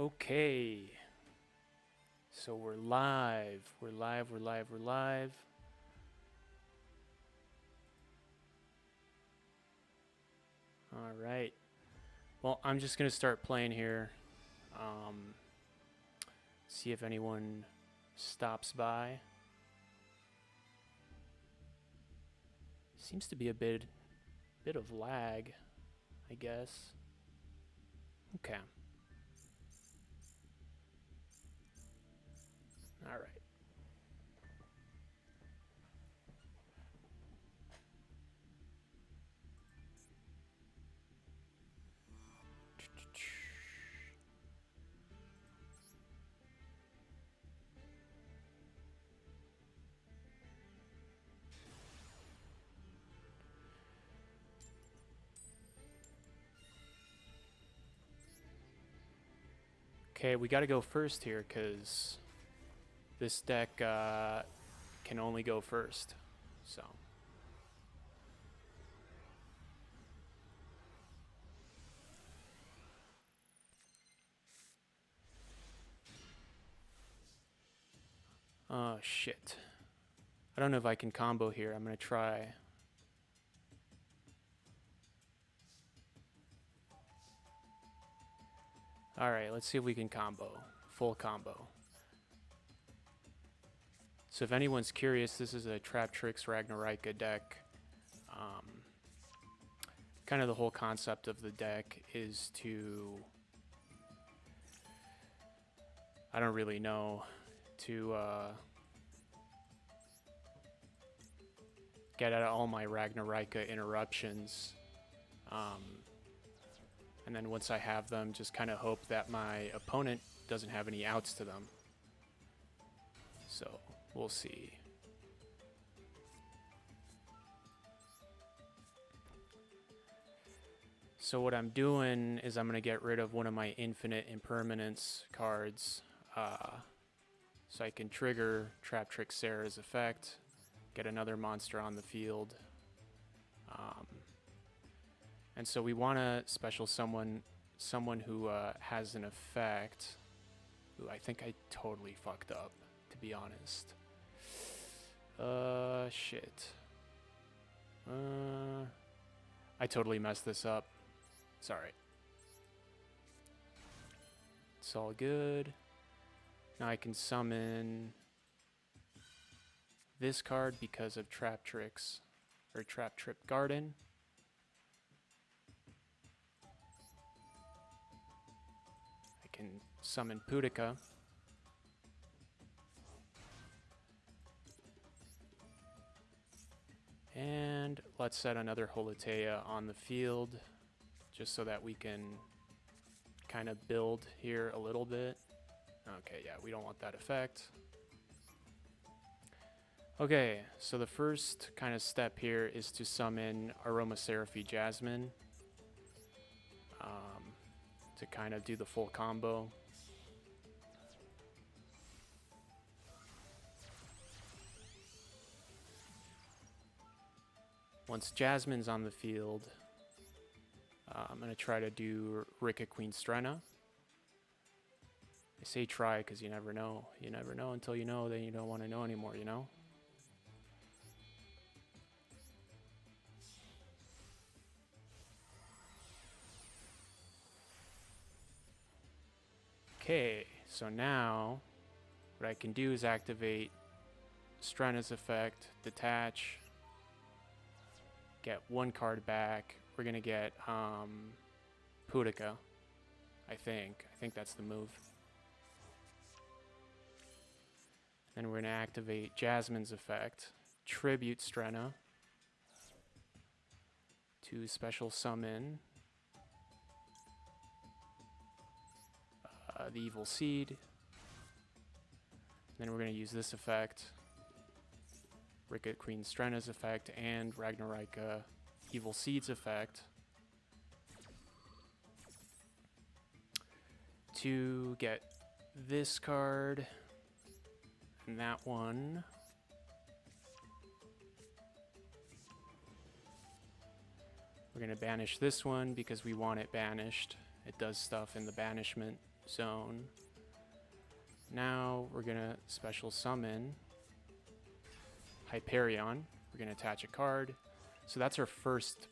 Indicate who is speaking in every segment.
Speaker 1: Okay. So we're live. We're live. We're live. We're live. All right. Well, I'm just going to start playing here. See if anyone stops by. Seems to be a bit of lag, I guess. Okay. All right. Okay, we got to go first here because this deck can only go first. So. Oh, shit. I don't know if I can combo here. I'm going to try. Alright, let's see if we can combo. Full combo. So if anyone's curious, this is a Traptrix Ragnarika deck. Kind of the whole concept of the deck is to... I don't really know. To get out of all my Ragnarika interruptions. And then once I have them, just kind of hope that my opponent doesn't have any outs to them. So, we'll see. So what I'm doing is I'm going to get rid of one of my infinite impermanence cards. So I can trigger Traptrix Sarah's effect, get another monster on the field. And so we want to special someone who has an effect. Ooh, I think I totally fucked up, to be honest. Shit. I totally messed this up. Sorry. It's all good. Now I can summon this card because of Traptrix, or Trap Trip Garden. Can summon Pudica. And let's set another Holotea on the field just so that we can kind of build here a little bit. Okay, yeah, we don't want that effect. Okay, so the first kind of step here is to summon Aromaseraphy Jasmine. To kind of do the full combo. Once Jasmine's on the field, I'm going to try to do Rika Queen Strenna. I say try because you never know. You never know until you know, then you don't want to know anymore, you know? Okay, so now what I can do is activate Strenna's effect, detach, get one card back. We're gonna get Pudica, I think. I think that's the move. Then we're gonna activate Jasmine's effect, tribute Strenna to special summon the Evil Seed. Then we're going to use this effect, Rika Queen Strenna's effect, and Ragnarika Evil Seed's effect to get this card and that one. We're going to banish this one because we want it banished. It does stuff in the banishment zone. Now we're gonna special summon Hyperion. We're gonna attach a card. So that's our first,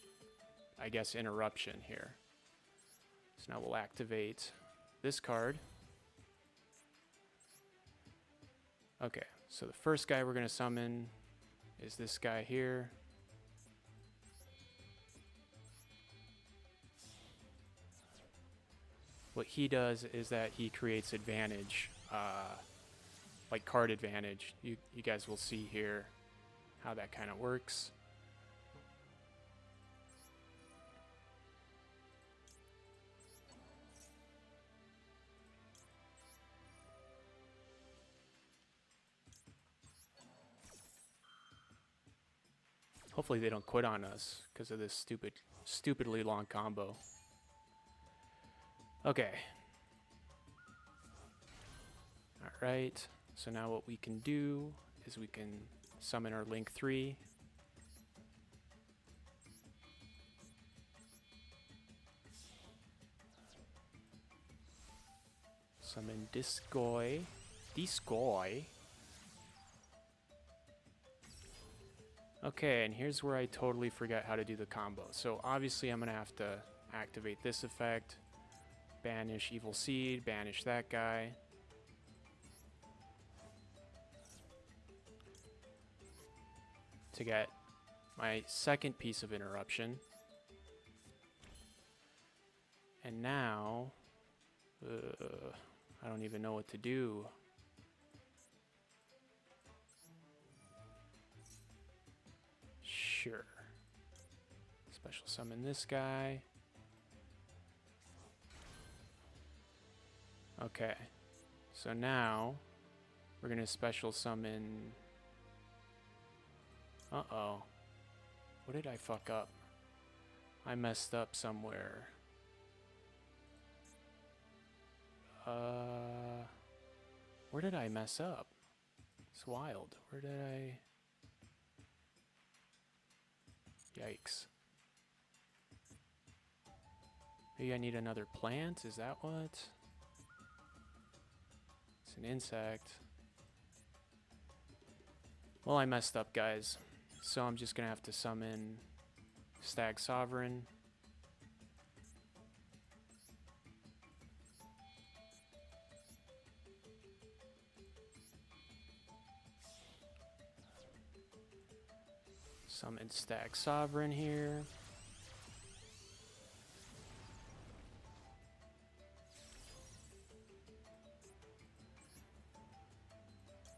Speaker 1: I guess, interruption here. So now we'll activate this card. Okay, so the first guy we're gonna summon is this guy here. What he does is that he creates advantage, like card advantage. You guys will see here how that kind of works. Hopefully they don't quit on us because of this stupidly long combo. Okay. Alright, so now what we can do is we can summon our Link 3. Summon this guy. Okay, and here's where I totally forgot how to do the combo. So obviously I'm going to have to activate this effect, banish Evil Seed, banish that guy. To get my second piece of interruption. And now, I don't even know what to do. Sure. Special summon this guy. Okay. So now we're going to special summon. Uh-oh. What did I fuck up? I messed up somewhere. Where did I mess up? It's wild. Where did I... Yikes. Maybe I need another plant? Is that what? It's an insect. Well, I messed up, guys. So I'm just gonna have to summon Stag Sovereign. Summon Stag Sovereign here.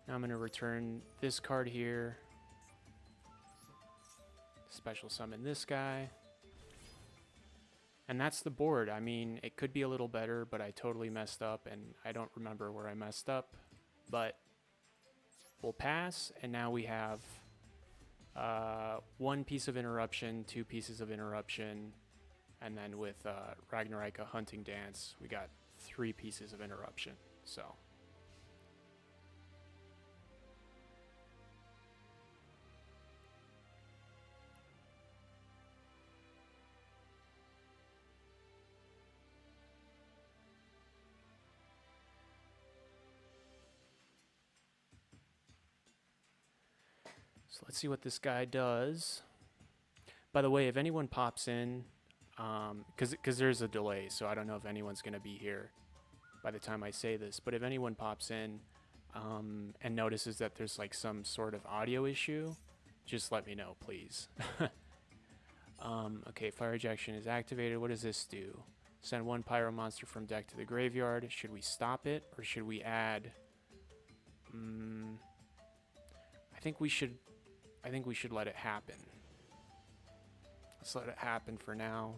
Speaker 1: Now I'm going to return this card here. Special summon this guy. And that's the board. I mean, it could be a little better, but I totally messed up, and I don't remember where I messed up. But we'll pass, and now we have one piece of interruption, two pieces of interruption, and then with Ragnarika Hunting Dance, we got 3 pieces of interruption. So let's see what this guy does. By the way, if anyone pops in, because there's a delay, so I don't know if anyone's going to be here by the time I say this, but if anyone pops in and notices that there's like some sort of audio issue, just let me know, please. Okay, fire ejection is activated. What does this do? Send 1 pyro monster from deck to the graveyard. Should we stop it, or should we add... I think we should let it happen. Let's let it happen for now.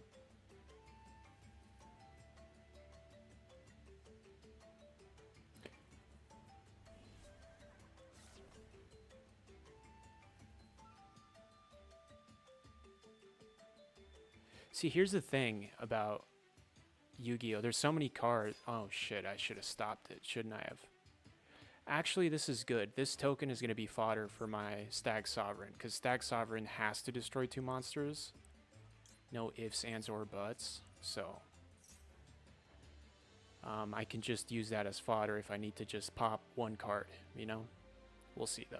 Speaker 1: See, here's the thing about Yu-Gi-Oh! There's so many cards. Oh shit, I should have stopped it, shouldn't I have? Actually, this is good. This token is going to be fodder for my Stag Sovereign, because Stag Sovereign has to destroy 2 monsters. No ifs, ands, or buts. So, I can just use that as fodder if I need to just pop one card, you know? We'll see, though.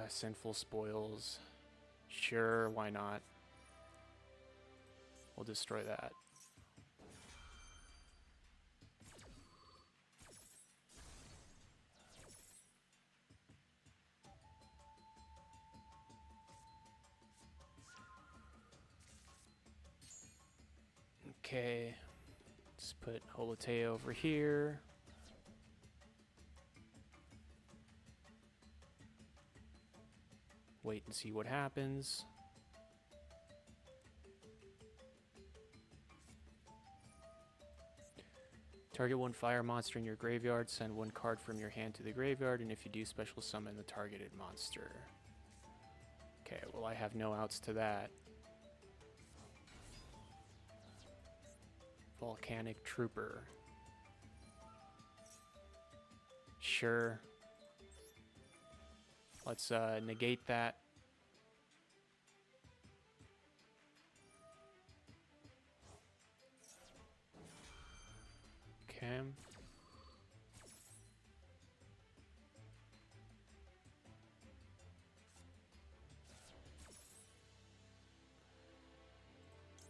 Speaker 1: Sinful Spoils. Sure, why not? We'll destroy that. Okay, let's put Holoteo over here. Wait and see what happens. Target one fire monster in your graveyard, send one card from your hand to the graveyard, and if you do, special summon the targeted monster. Okay, well I have no outs to that. Volcanic Trooper. Sure. Let's negate that. Okay.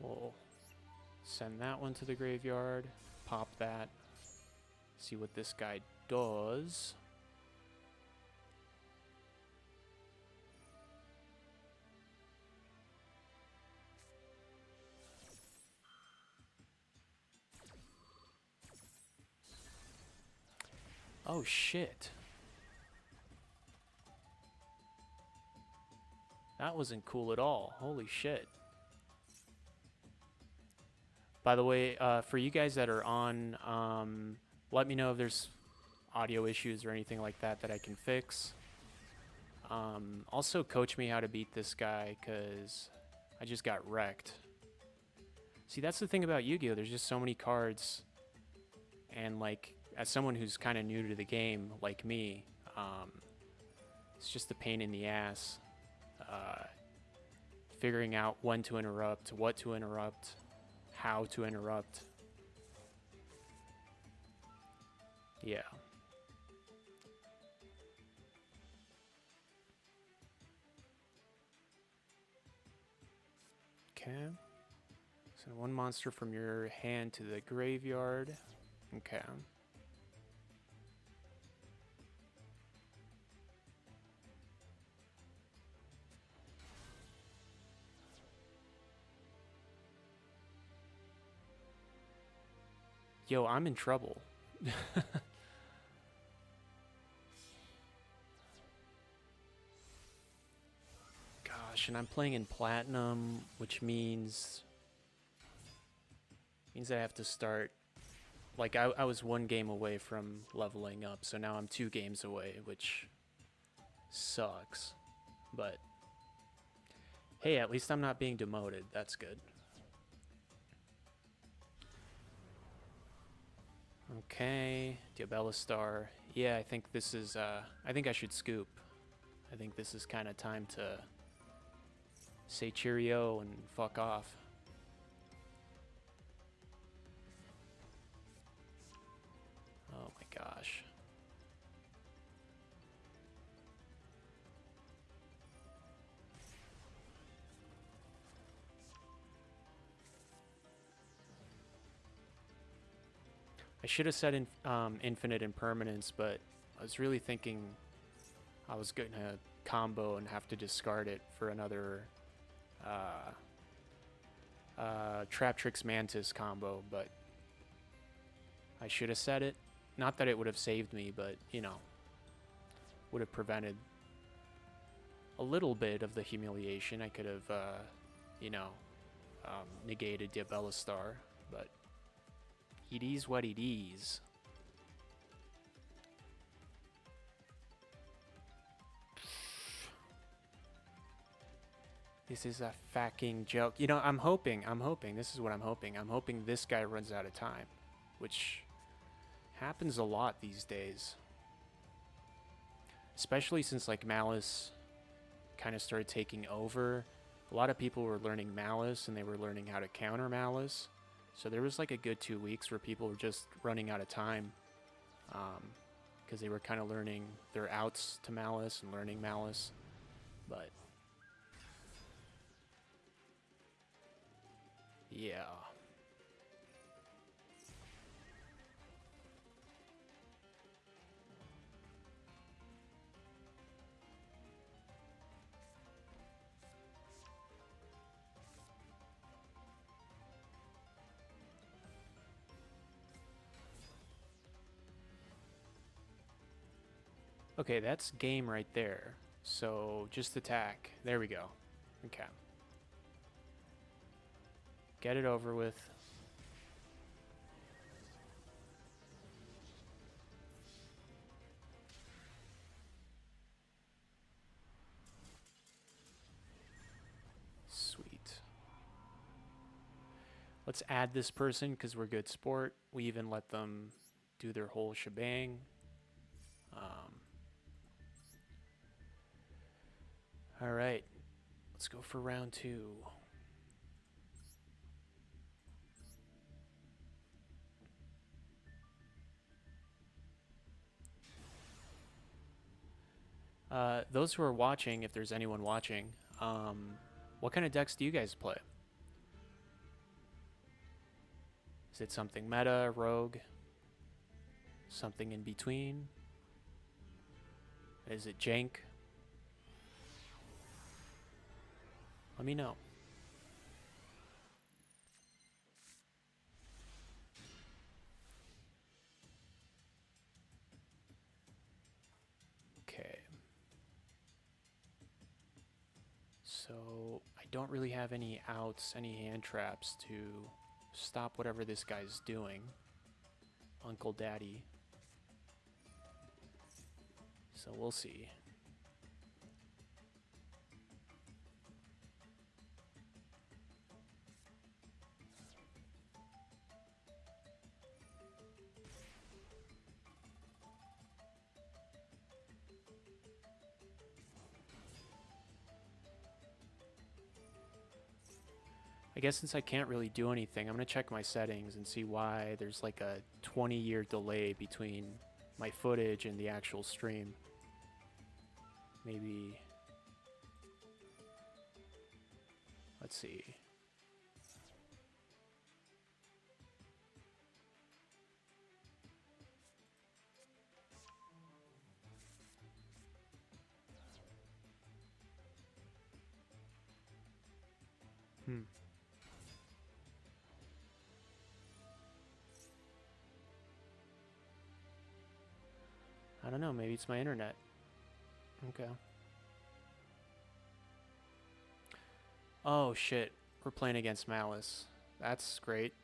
Speaker 1: We'll send that one to the graveyard. Pop that. See what this guy does. Oh shit. That wasn't cool at all. Holy shit. By the way, for you guys that are on, let me know if there's audio issues or anything like that that I can fix. Also coach me how to beat this guy, because I just got wrecked. See, that's the thing about Yu-Gi-Oh! There's just so many cards, and like, as someone who's kind of new to the game, like me, it's just a pain in the ass. Figuring out when to interrupt, what to interrupt, how to interrupt. Yeah. Okay. Send one monster from your hand to the graveyard. Okay. Yo, I'm in trouble. Gosh, and I'm playing in Platinum, which means I have to start. Like, I was one game away from leveling up, so now I'm 2 games away, which sucks. But hey, at least I'm not being demoted. That's good. Okay, Diabella Star. Yeah, I think this is, I think I should scoop. I think this is kind of time to say cheerio and fuck off. Oh my gosh. I should have said infinite impermanence, but I was really thinking I was going to combo and have to discard it for another Traptrix Mantis combo, but I should have said it. Not that it would have saved me, but, you know, would have prevented a little bit of the humiliation. I could have, you know, negated Diabella Star, but it is what it is. This is a fucking joke. You know, I'm hoping, this is what I'm hoping. I'm hoping this guy runs out of time, which happens a lot these days. Especially since, like, Malice kind of started taking over. a lot of people were learning Malice and they were learning how to counter Malice. So there was like a good 2 weeks where people were just running out of time because they were kind of learning their outs to Malice and learning Malice. But yeah. Okay, that's game right there. So just attack. There we go. Okay. Get it over with. Sweet. Let's add this person because we're good sport. We even let them do their whole shebang. All right, let's go for round 2. Those who are watching, if there's anyone watching, what kind of decks do you guys play? Is it something meta, rogue, something in between? Is it jank? Let me know. Okay. So I don't really have any outs, any hand traps to stop whatever this guy's doing. Uncle Daddy. So we'll see. I guess since I can't really do anything, I'm going to check my settings and see why there's like a 20-year delay between my footage and the actual stream. Maybe... Let's see. I don't know, maybe it's my internet. Okay. Oh shit, we're playing against Malice. That's great.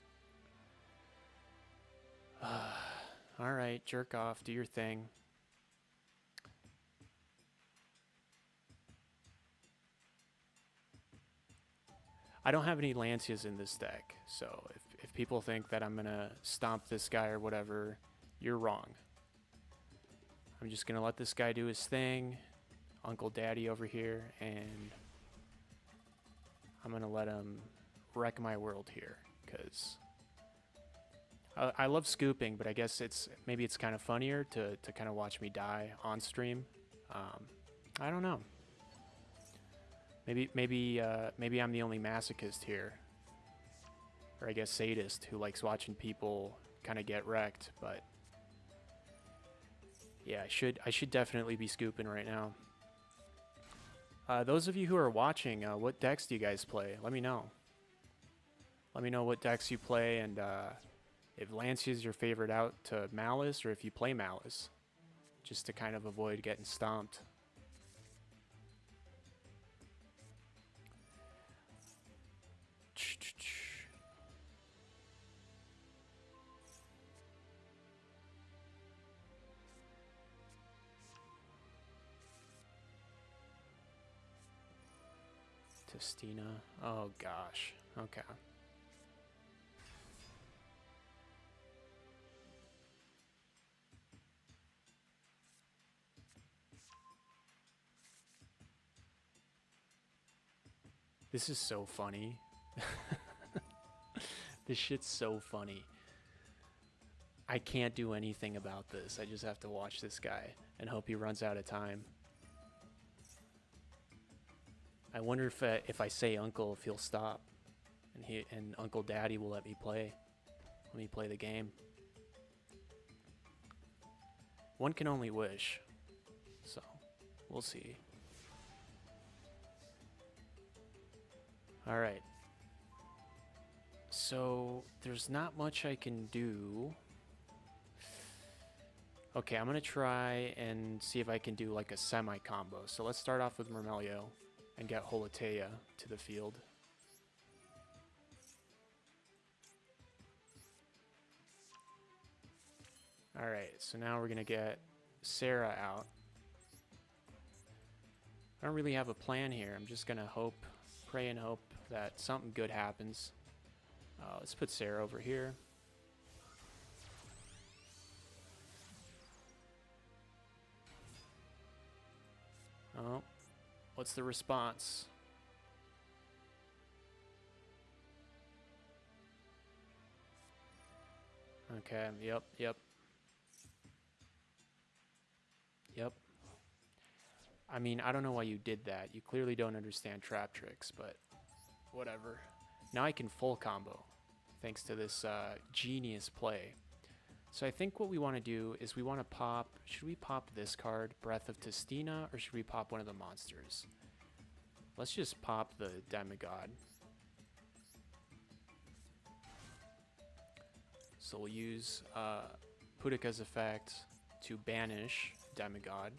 Speaker 1: Alright, jerk off, do your thing. I don't have any Lancias in this deck, so if people think that I'm gonna stomp this guy or whatever, you're wrong. I'm just gonna let this guy do his thing, Uncle Daddy over here, and I'm gonna let him wreck my world here, because I love scooping, but I guess maybe it's kind of funnier to kind of watch me die on stream. I don't know. Maybe I'm the only masochist here, or I guess sadist who likes watching people kind of get wrecked. But yeah, I should definitely be scooping right now. Those of you who are watching, what decks do you guys play? Let me know. Let me know what decks you play, and if Lancia is your favorite out to Malice, or if you play Malice, just to kind of avoid getting stomped. Testina. Oh gosh. Okay. This is so funny. This shit's so funny. I can't do anything about this. I just have to watch this guy and hope he runs out of time. I wonder if I say uncle, if he'll stop, and Uncle Daddy will let me play the game. One can only wish, so we'll see. All right. So there's not much I can do. Okay, I'm gonna try and see if I can do like a semi-combo. So let's start off with Mermelio and get Holotea to the field. Alright, so now we're gonna get Sarah out. I don't really have a plan here. I'm just gonna hope, pray and hope that something good happens. Let's put Sarah over here. Oh, what's the response? Okay, yep. I mean, I don't know why you did that. You clearly don't understand trap tricks, but whatever. Now I can full combo, thanks to this genius play. So I think what we want to do is we want to pop... Should we pop this card, Breath of Testina, or should we pop one of the monsters? Let's just pop the Demigod. So we'll use Pudika's effect to banish Demigod.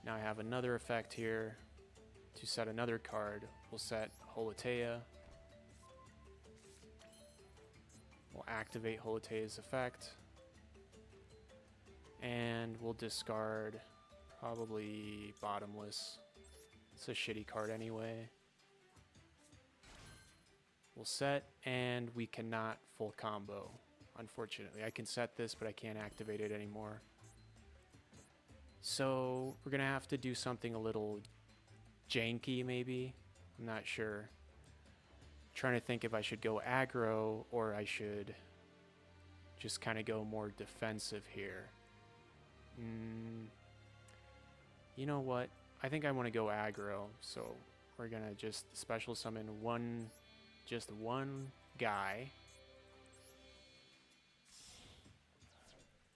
Speaker 1: Now I have another effect here to set another card. We'll set Holotea. We'll activate Holotea's effect. And we'll discard probably Bottomless. It's a shitty card anyway. We'll set, and we cannot full combo, unfortunately. I can set this, but I can't activate it anymore. So we're gonna have to do something a little janky, maybe. I'm not sure. Trying to think if I should go aggro or I should just kind of go more defensive here. You know what? I think I want to go aggro, so we're gonna just special summon just one guy,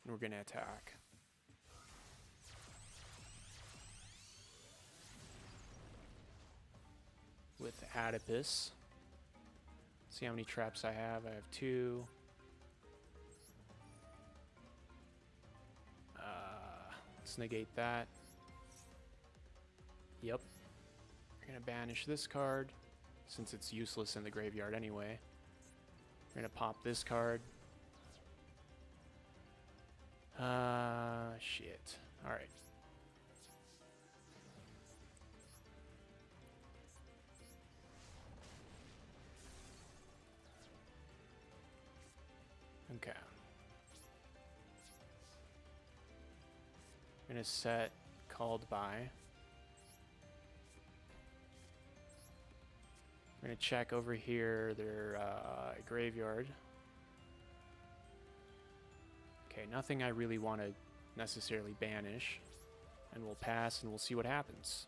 Speaker 1: and we're gonna attack. With Adipus. See how many traps I have. I have 2. Let's negate that. Yep. We're gonna banish this card, since it's useless in the graveyard anyway. We're gonna pop this card. Shit. Alright. Okay. I'm gonna set Called By. I'm gonna check over here their graveyard. Okay, nothing I really want to necessarily banish. And we'll pass and we'll see what happens.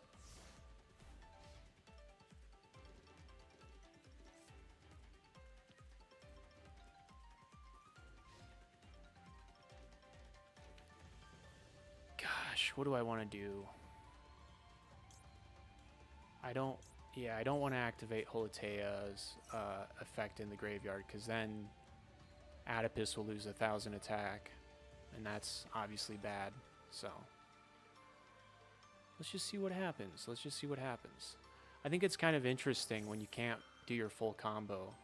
Speaker 1: Gosh, what do I want to do? I don't want to activate Holotea's effect in the graveyard, because then Adipus will lose 1,000 attack, and that's obviously bad. So let's just see what happens. I think it's kind of interesting when you can't do your full combo,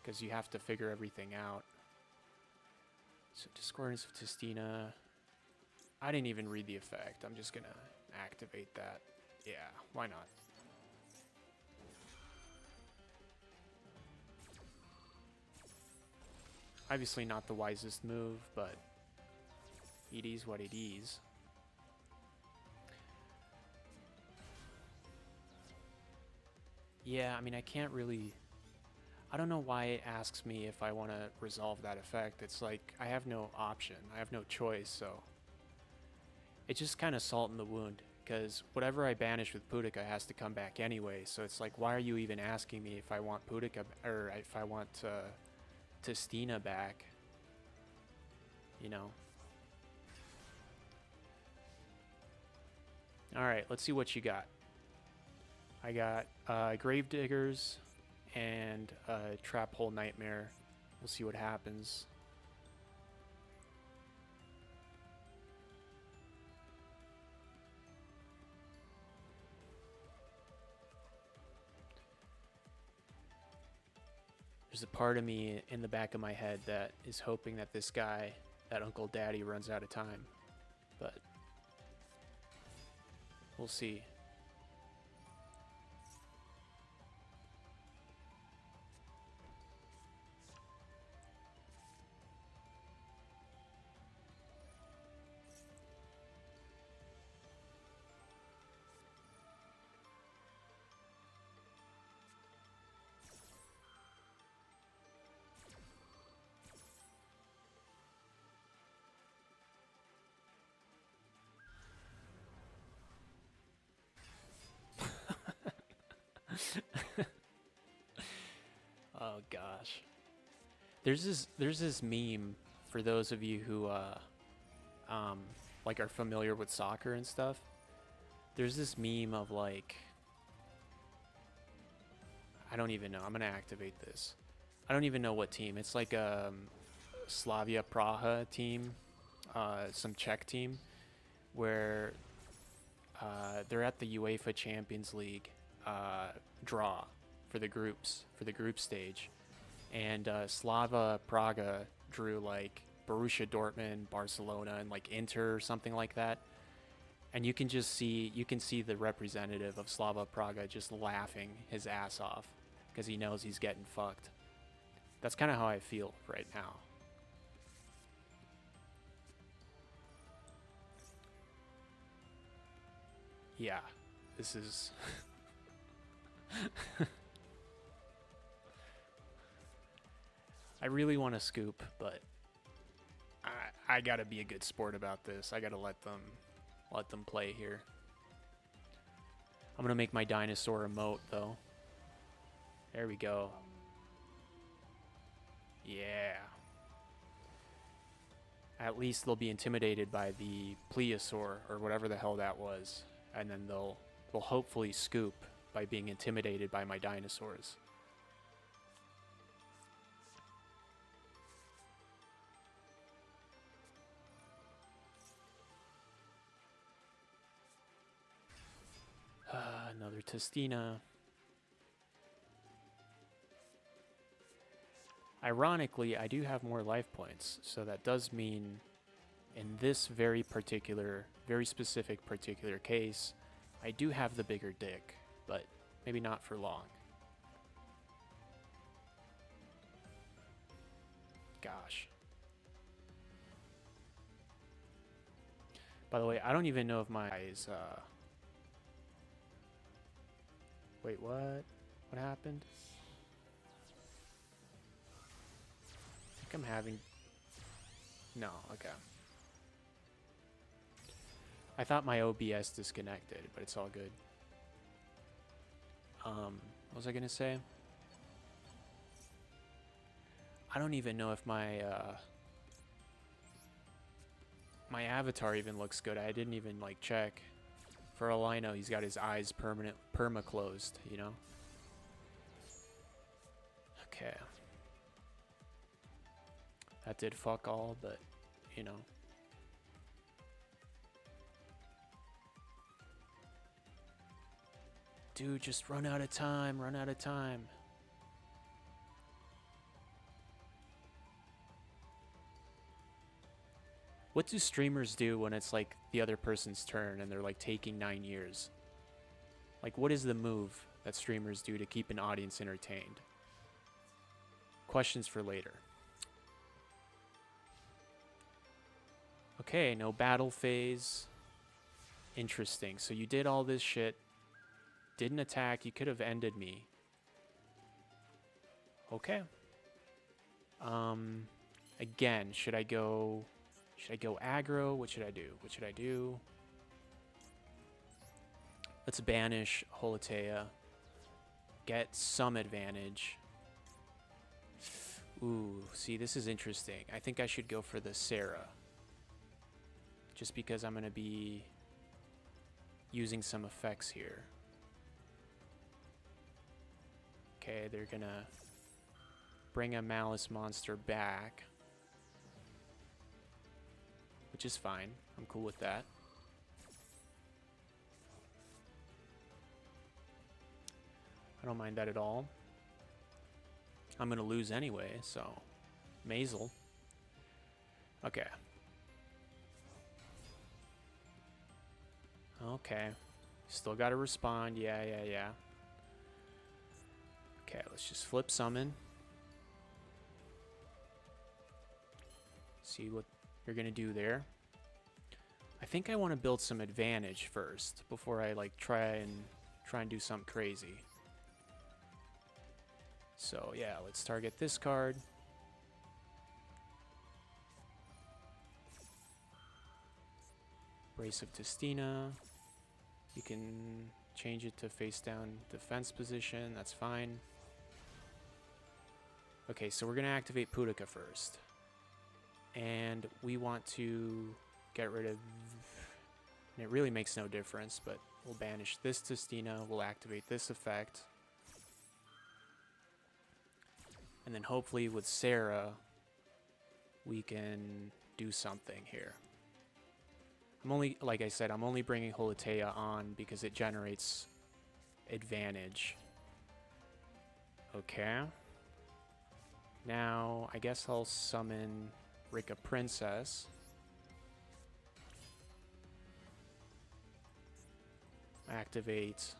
Speaker 1: because you have to figure everything out. So Discordance of Testina. I didn't even read the effect. I'm just gonna activate that. Yeah, why not? Obviously not the wisest move, but it is what it is. Yeah, I mean, I can't really... I don't know why it asks me if I want to resolve that effect. It's like, I have no option. I have no choice, so... It's just kind of salt in the wound, because whatever I banish with Pudica has to come back anyway, so it's like, why are you even asking me if I want Pudica, or if I want Testina back? You know? Alright, let's see what you got. I got Gravediggers and Trap Hole Nightmare. We'll see what happens. There's a part of me in the back of my head that is hoping that this guy, that Uncle Daddy, runs out of time. But we'll see. Oh gosh. There's this meme for those of you who like are familiar with soccer and stuff. There's this meme of like, I don't even know. I'm gonna activate this. I don't even know what team. It's like a Slavia Praha team, some Czech team, where they're at the UEFA Champions League draw for the groups, for the group stage, and Slava Praga drew like Borussia Dortmund, Barcelona, and like Inter or something like that. And you can just see, the representative of Slava Praga just laughing his ass off because he knows he's getting fucked. That's kind of how I feel right now. Yeah, this is... I really want to scoop, but I gotta be a good sport about this. I gotta let them play here. I'm gonna make my dinosaur emote though. There we go. Yeah. At least they'll be intimidated by the plesiosaur or whatever the hell that was, and then they'll hopefully scoop by being intimidated by my dinosaurs. Another Testina. Ironically, I do have more life points, so that does mean in this very specific particular case, I do have the bigger dick, but maybe not for long. Gosh. By the way, I don't even know if my eyes, wait, what? What happened? I think I'm having... No, okay. I thought my OBS disconnected, but it's all good. What was I gonna say? I don't even know if my my avatar even looks good. I didn't even like check. For all I know, he's got his eyes perma-closed, you know? Okay. That did fuck all, but, you know. Dude, just run out of time, run out of time. What do streamers do when it's like the other person's turn and they're like taking 9 years? Like, what is the move that streamers do to keep an audience entertained? Questions for later. Okay, no battle phase. Interesting. So you did all this shit, didn't attack, you could have ended me, Okay. Again, should I go aggro? What should I do? What should I do? Let's banish Holatea. Get some advantage. Ooh, see, this is interesting. I think I should go for the Sarah. Just because I'm going to be using some effects here. Okay, they're going to bring a Malice monster back. Which is fine. I'm cool with that. I don't mind that at all. I'm going to lose anyway, so Mazel. Okay. Okay. Still got to respond. Yeah. Okay, let's just flip summon. See what you're going to do there. I think I want to build some advantage first before I like try and do something crazy. So yeah, let's target this card. Brace of Testina. You can change it to face down defense position. That's fine. Okay, so we're going to activate Pudica first. And we want to get rid of... And it really makes no difference, but we'll banish this Testina. We'll activate this effect. And then hopefully with Sarah, we can do something here. I'm only, like I said, I'm only bringing Holatea on because it generates advantage. Okay. Now, I guess I'll summon Rika Princess. Activate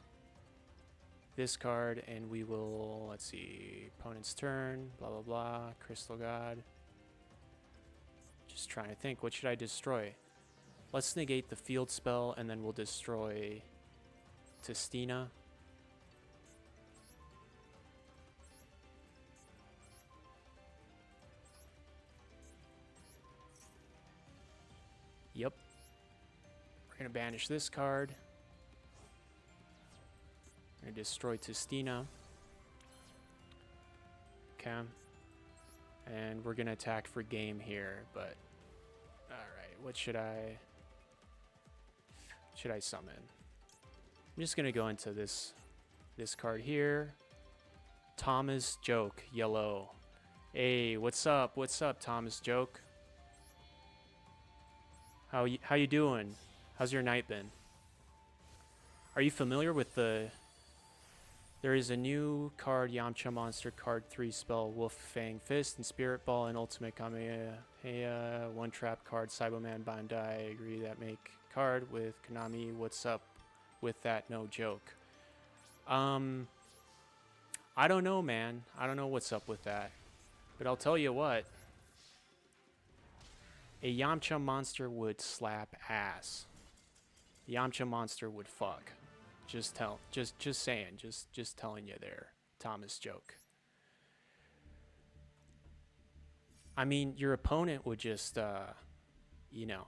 Speaker 1: this card, and we will, let's see, opponent's turn, blah, blah, blah, Crystal God. Just trying to think, what should I destroy? Let's negate the field spell, and then we'll destroy Testina. Yep. We're going to banish this card. We're going to destroy Testina. Okay. And we're going to attack for game here, but... Alright, what should I summon? I'm just going to go into this card here. Thomas Joke, yellow. Hey, what's up? What's up, Thomas Joke? How you doing? How's your night been? Are you familiar with the... There is a new card, Yamcha Monster, card 3 spell, Wolf Fang Fist, and Spirit Ball, and Ultimate Kamehameha, one trap card, Cyberman Bandai. I agree that make card with Konami. What's up with that? No joke. I don't know, man. I don't know what's up with that. But I'll tell you what. A Yamcha Monster would slap ass. Yamcha Monster would fuck. Just saying, just telling you there, Thomas Joke. I mean, your opponent would just, you know,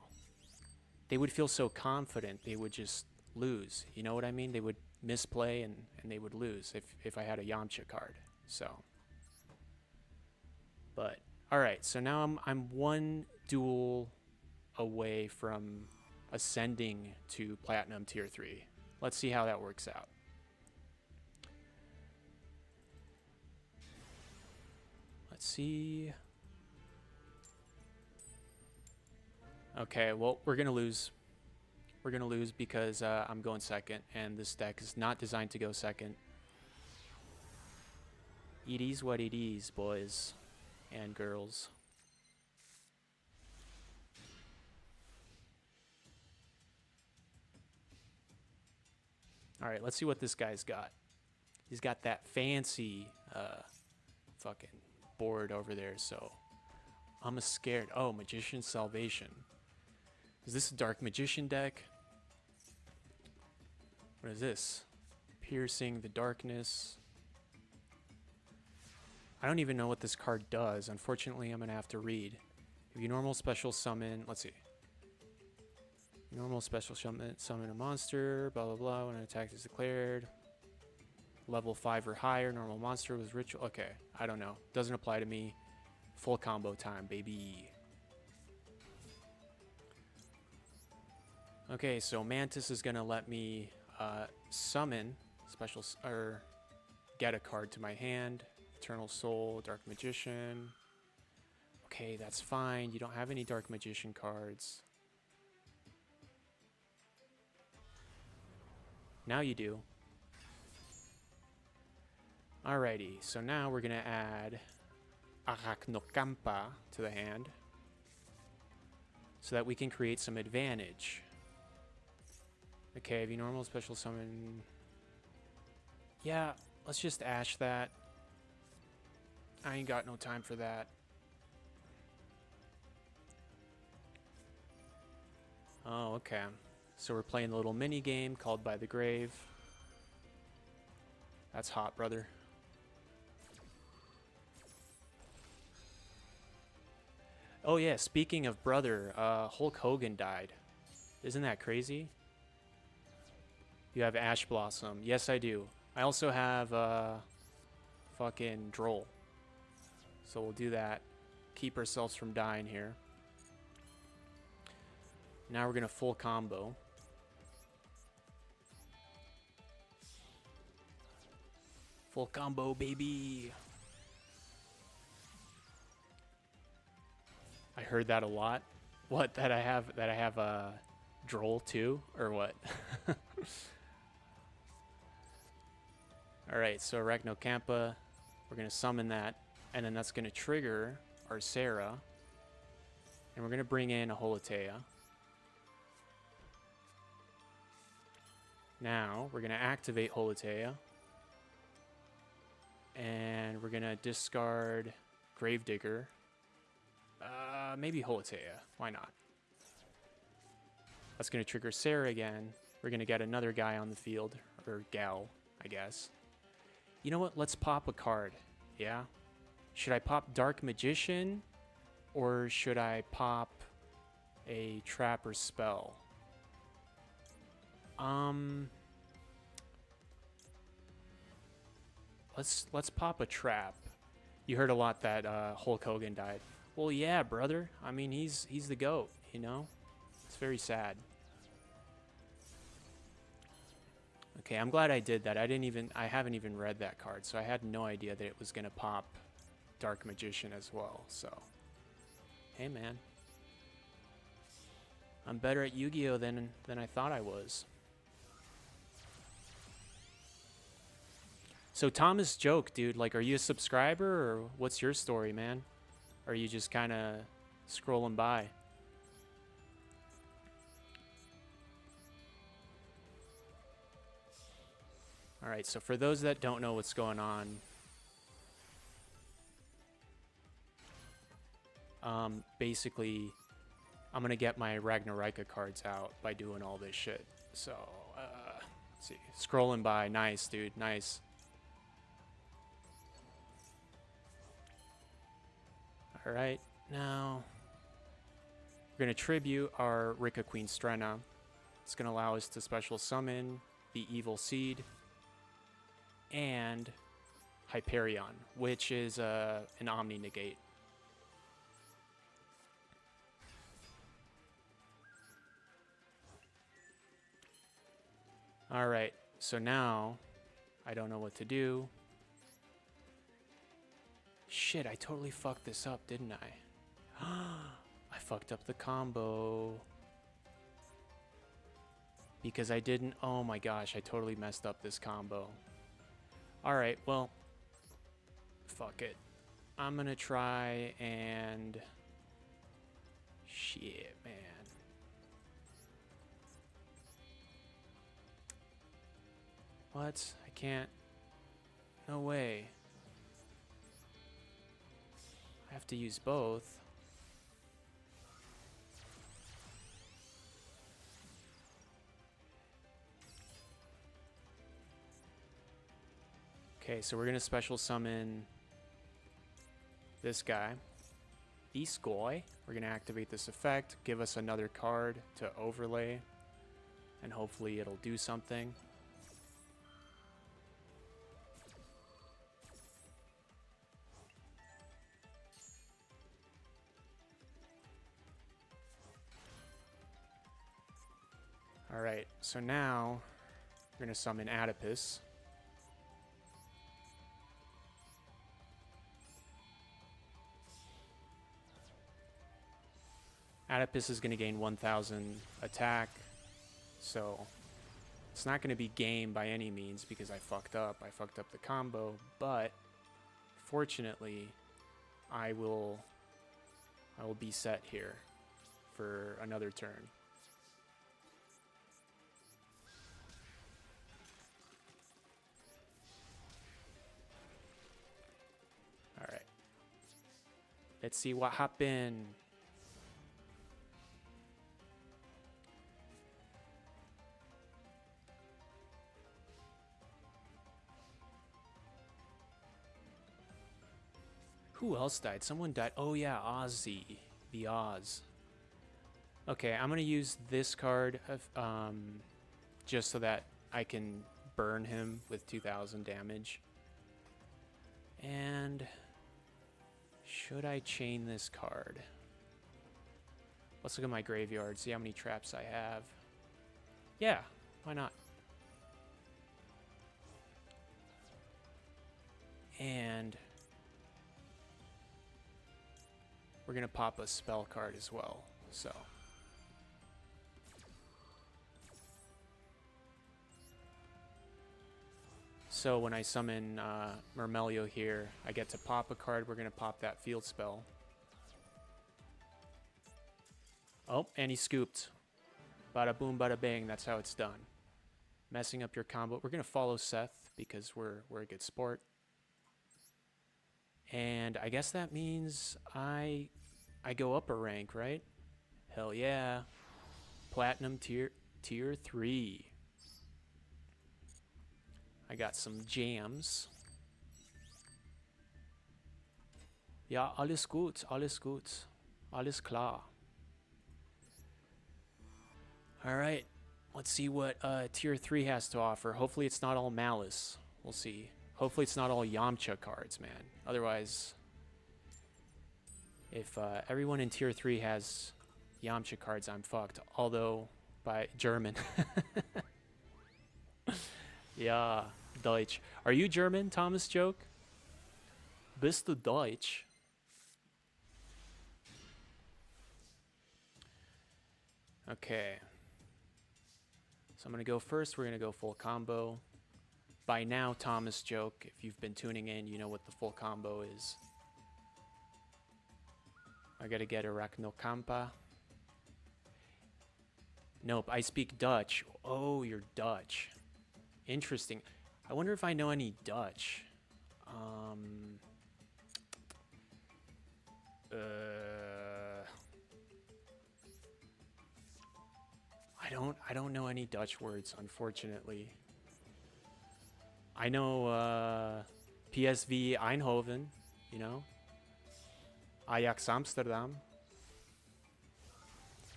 Speaker 1: they would feel so confident they would just lose. You know what I mean? They would misplay and they would lose if I had a Yamcha card. So, but all right. So now I'm one duel away from ascending to Platinum Tier 3. Let's see how that works out. Let's see. Okay, well, we're going to lose. We're going to lose because I'm going second, and this deck is not designed to go second. It is what it is, boys and girls. All right, let's see what this guy's got. He's got that fancy fucking board over there, so I'm scared. Oh, Magician's Salvation. Is this a Dark Magician deck? What is this? Piercing the Darkness. I don't even know what this card does. Unfortunately, I'm going to have to read. If you normal special summon, let's see. Normal special summon a monster, blah, blah, blah, when an attack is declared. Level 5 or higher, normal monster with ritual. Okay, I don't know. Doesn't apply to me. Full combo time, baby. Okay, so Mantis is going to let me summon special, or get a card to my hand. Eternal Soul, Dark Magician. Okay, that's fine. You don't have any Dark Magician cards. Now you do. Alrighty, so now we're going to add Arachnocampa to the hand so that we can create some advantage. Okay, if you normal special summon... Yeah, let's just Ash that. I ain't got no time for that. Oh, okay. So we're playing a little mini game called By the Grave. That's hot, brother. Oh yeah, speaking of brother, Hulk Hogan died. Isn't that crazy? You have Ash Blossom. Yes, I do. I also have fucking Droll. So we'll do that. Keep ourselves from dying here. Now we're going to full combo. Full combo, baby. I heard that a lot. What, that I have a Droll too, or what? All right, so Arachnocampa, we're going to summon that, and then that's going to trigger our Sarah, and we're going to bring in a Holotea. Now, we're going to activate Holotea, and we're going to discard Gravedigger. Maybe Holotea. Why not? That's going to trigger Sarah again. We're going to get another guy on the field, or gal, I guess. You know what? Let's pop a card. Yeah? Should I pop Dark Magician? Or should I pop a trap or spell? Let's pop a trap. You heard a lot that Hulk Hogan died. Well, yeah, brother. I mean, he's the GOAT, you know? It's very sad. Okay, I'm glad I did that. I haven't even read that card, so I had no idea that it was gonna pop Dark Magician as well. So, hey, man, I'm better at Yu-Gi-Oh than I thought I was. So Thomas Joke, dude, like, are you a subscriber or what's your story, man? Or are you just kind of scrolling by? All right, so for those that don't know what's going on, basically, I'm going to get my Ragnarika cards out by doing all this shit. So, let's see. Scrolling by. Nice, dude. Nice. All right, now we're going to tribute our Rika Queen Strenna. It's going to allow us to special summon the Evil Seed and Hyperion, which is an Omni Negate. All right, so now I don't know what to do. Shit, I totally fucked this up, didn't I? I fucked up the combo. Because I didn't... Oh my gosh, I totally messed up this combo. Alright, well... Fuck it. I'm gonna try and... Shit, man. What? I can't... No way. I have to use both. Okay, so we're gonna special summon this guy. This guy. We're gonna activate this effect, give us another card to overlay, and hopefully it'll do something. Alright, so now we're gonna summon Adipus. Adipus is gonna gain 1000 attack, so it's not gonna be game by any means because I fucked up. I fucked up the combo, but fortunately I will be set here for another turn. Alright. Let's see what happened. Who else died? Someone died. Oh yeah, Ozzy. The Oz. Okay, I'm gonna use this card just so that I can burn him with 2000 damage. And should I chain this card? Let's look at my graveyard, see how many traps I have. Yeah, why not? And we're gonna pop a spell card as well, so when I summon Myrmelio here, I get to pop a card. We're gonna pop that field spell. Oh, and he scooped. Bada boom, bada bang. That's how it's done. Messing up your combo. We're gonna follow Seth because we're a good sport. And I guess that means I go up a rank, right? Hell yeah. Platinum tier 3. I got some jams. Ja, alles gut, alles gut. Alles klar. All right. Let's see what tier 3 has to offer. Hopefully it's not all Malice. We'll see. Hopefully it's not all Yamcha cards, man. Otherwise, if everyone in tier 3 has Yamcha cards, I'm fucked. Although, by German. Yeah, Deutsch. Are you German, Thomas Joke? Bist du Deutsch? Okay. So I'm going to go first. We're going to go full combo. By now, Thomas Joke, if you've been tuning in, you know what the full combo is. I got to get Arachnokampa. Nope, I speak Dutch. Oh, you're Dutch. Interesting. I wonder if I know any Dutch. I don't know any Dutch words, unfortunately. I know PSV Eindhoven, you know. Ajax Amsterdam.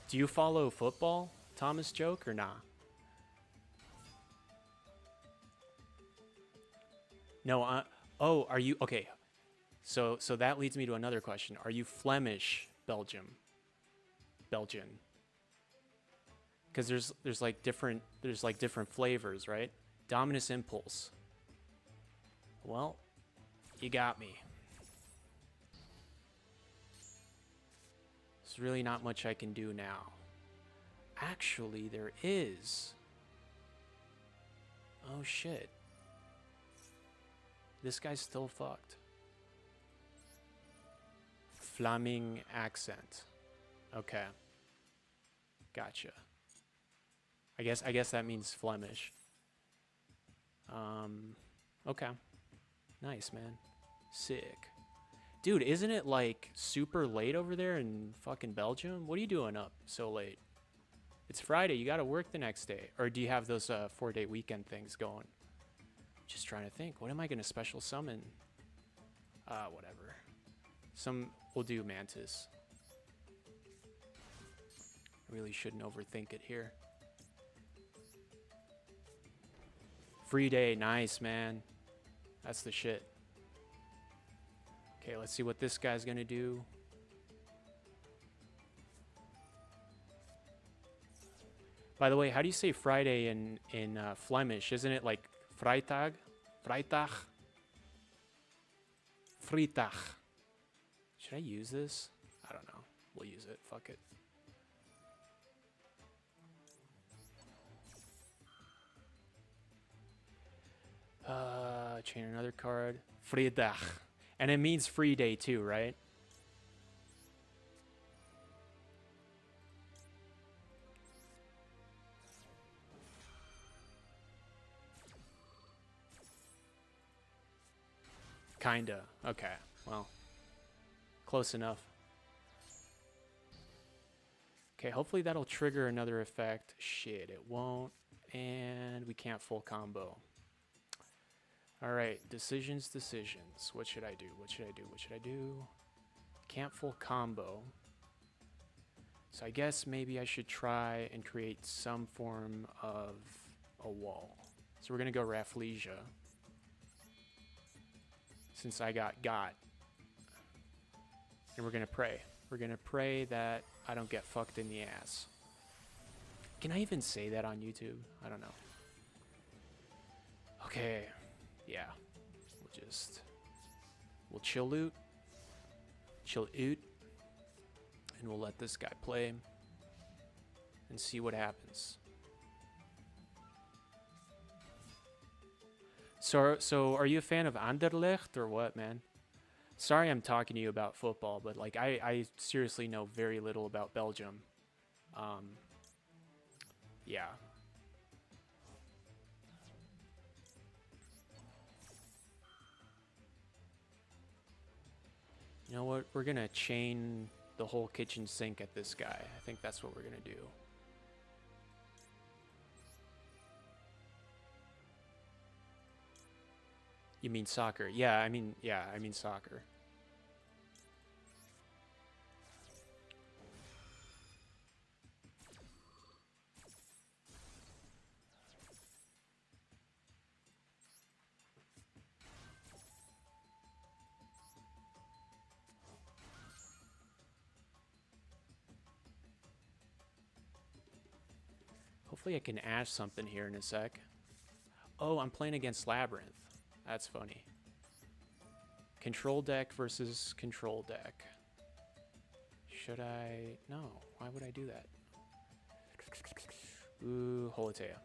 Speaker 1: Do you follow football, Thomas Joke, or nah? No, oh, are you okay? So that leads me to another question. Are you Flemish Belgian? Because there's like different flavors, right? Dominus Impulse. Well, you got me. There's really not much I can do now. Actually, there is. Oh shit. This guy's still fucked. Flaming accent. Okay. Gotcha. I guess that means Flemish. Okay. Nice, man. Sick. Dude, isn't it like super late over there in fucking Belgium? What are you doing up so late? It's Friday. You got to work the next day. Or do you have those 4-day weekend things going? Just trying to think. What am I going to special summon? Whatever. We'll do Mantis. I really shouldn't overthink it here. Free day, nice, man. That's the shit. Okay, let's see what this guy's gonna do. By the way, how do you say Friday in Flemish? Isn't it like Freitag? Freitag? Freitag. Should I use this? I don't know. We'll use it. Fuck it. Chain another card. Freitag. And it means free day too, right? Kinda. Okay. Well, close enough. Okay, hopefully that'll trigger another effect. Shit, it won't. And we can't full combo. Alright, decisions. What should I do? What should I do? Can't full combo. So I guess maybe I should try and create some form of a wall. So we're gonna go Rafflesia. Since I got. And we're gonna pray. We're gonna pray that I don't get fucked in the ass. Can I even say that on YouTube? I don't know. Okay. Yeah. We'll chill out. And we'll let this guy play. And see what happens. So are you a fan of Anderlecht or what, man? Sorry I'm talking to you about football, but like I seriously know very little about Belgium. Yeah. You know what? We're gonna chain the whole kitchen sink at this guy. I think that's what we're gonna do. You mean soccer? Yeah, I mean soccer. Hopefully I can ash something here in a sec. Oh, I'm playing against Labyrinth. That's funny. Control deck versus control deck. Should I? No. Why would I do that? Ooh, Holotea.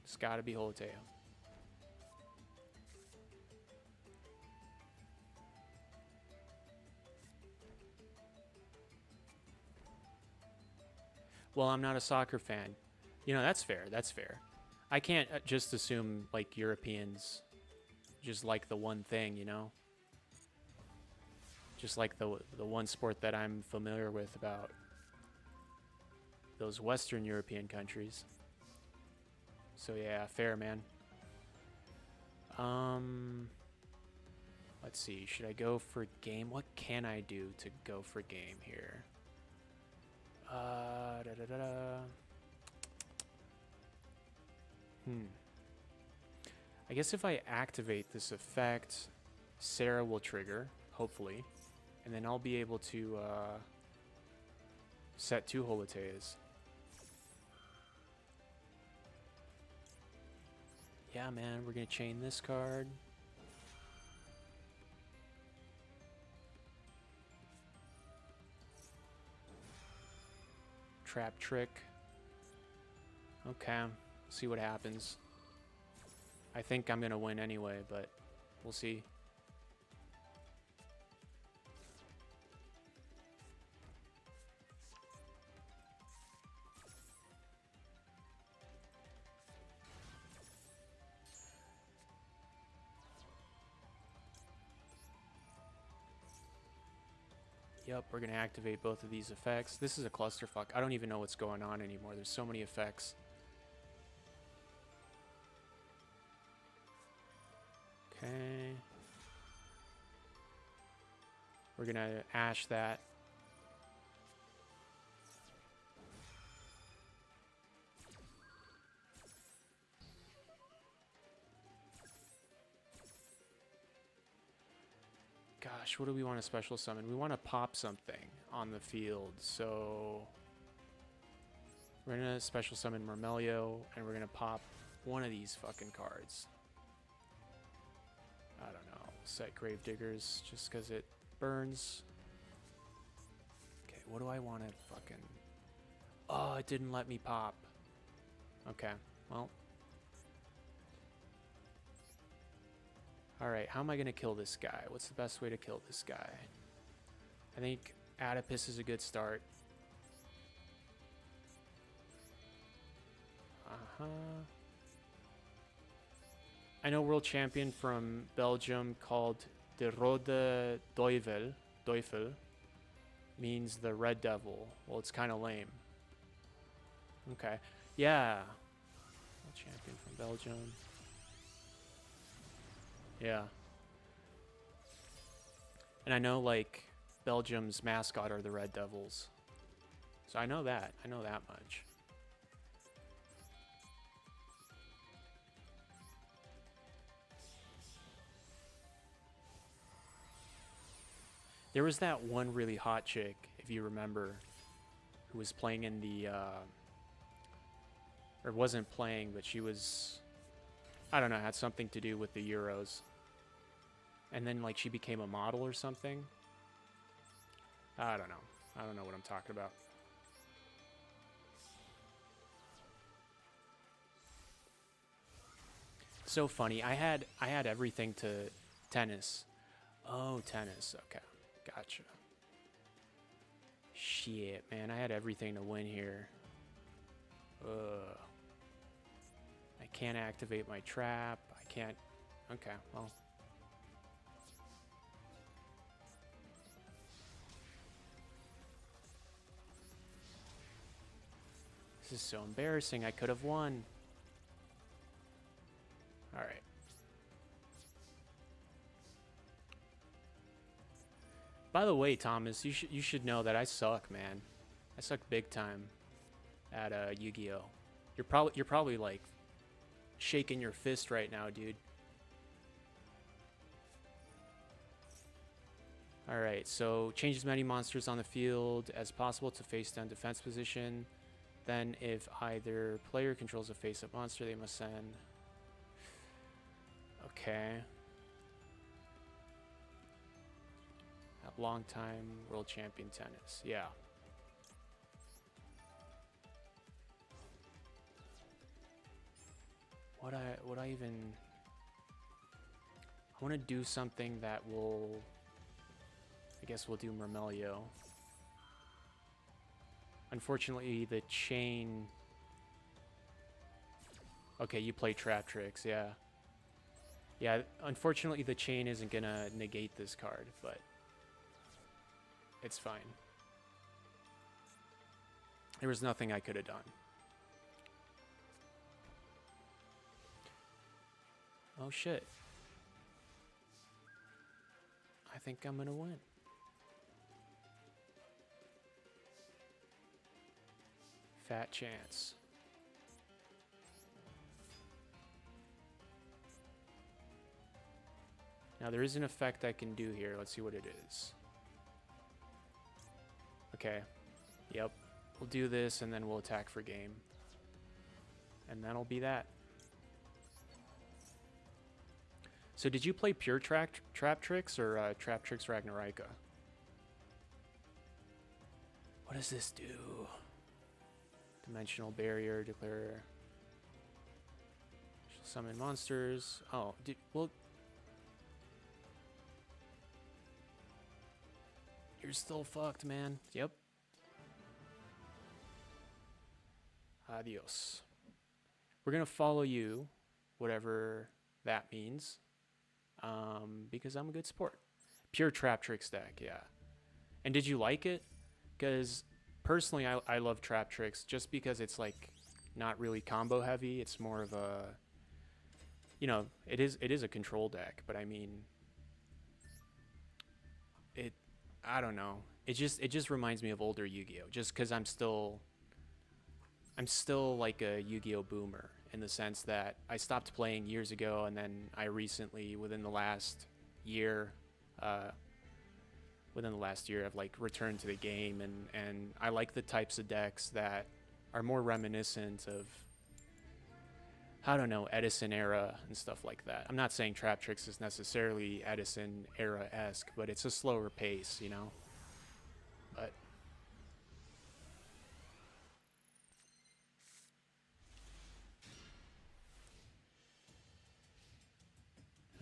Speaker 1: It's gotta be Holotea. Well, I'm not a soccer fan. You know, that's fair. That's fair. I can't just assume, like, Europeans just like the one thing, you know? Just like the one sport that I'm familiar with about those Western European countries. So yeah, fair, man. Let's see. Should I go for game? What can I do to go for game here? I guess if I activate this effect, Sarah will trigger, hopefully, and then I'll be able to set 2 Holoteas. Yeah, man, we're gonna chain this card. Trap trick. Okay, see what happens. I think I'm gonna win anyway, but we'll see. Yep, we're gonna activate both of these effects. This is a clusterfuck. I don't even know what's going on anymore. There's so many effects. Okay. We're gonna ash that. Gosh, what do we want to special summon? We want to pop something on the field, so we're gonna special summon Myrmelio, and we're gonna pop one of these fucking cards. I don't know. Set Gravediggers just because it burns. Okay, what do I want to fucking... Oh, it didn't let me pop. Okay, well. Alright, how am I going to kill this guy? What's the best way to kill this guy? I think Adipus is a good start. I know world champion from Belgium called De Rode Duivel means the Red Devil. Well, it's kind of lame. Okay. Yeah. World champion from Belgium. Yeah. And I know, like, Belgium's mascot are the Red Devils. So I know that. I know that much. There was that one really hot chick, if you remember, who was playing in the, or wasn't playing, but she was, I don't know, had something to do with the Euros. And then, like, she became a model or something. I don't know. I don't know what I'm talking about. So funny. I had everything to tennis. Oh, tennis. Okay. Gotcha. Shit, man. I had everything to win here. Ugh. I can't activate my trap. I can't... Okay, well... This is so embarrassing. I could have won. Alright. By the way, Thomas, you should know that I suck, man. I suck big time at Yu-Gi-Oh. You're probably like shaking your fist right now, dude. Alright, so change as many monsters on the field as possible to face down defense position. Then if either player controls a face-up monster, they must send... Okay. At long-time world champion tennis. Yeah. What I even... I want to do something that will... I guess we'll do Myrmelio. Unfortunately, the chain... Okay, you play Trap Tricks, yeah. Yeah, unfortunately, the chain isn't gonna negate this card, but... It's fine. There was nothing I could have done. Oh, shit. I think I'm gonna win. Fat chance. Now there is an effect I can do here. Let's see what it is. Okay. Yep. We'll do this and then we'll attack for game. And that'll be that. So did you play pure Trap Tricks or Trap Tricks Ragnarika? What does this do? Dimensional barrier, declare... Summon monsters. Oh, well... You're still fucked, man. Yep. Adios. We're gonna follow you, whatever that means, because I'm a good sport. Pure Trap Tricks deck, yeah. And did you like it? Because personally, I love Trap Tricks just because it's like not really combo heavy. It's more of a, you know, it is a control deck, but I mean, I don't know. It just reminds me of older Yu-Gi-Oh. Just because I'm still like a Yu-Gi-Oh boomer in the sense that I stopped playing years ago, and then I recently, year, uh, within the last year, I've like returned to the game, and I like the types of decks that are more reminiscent of, I don't know, Edison era and stuff like that. I'm not saying Trap Tricks is necessarily Edison era-esque, but it's a slower pace, you know? But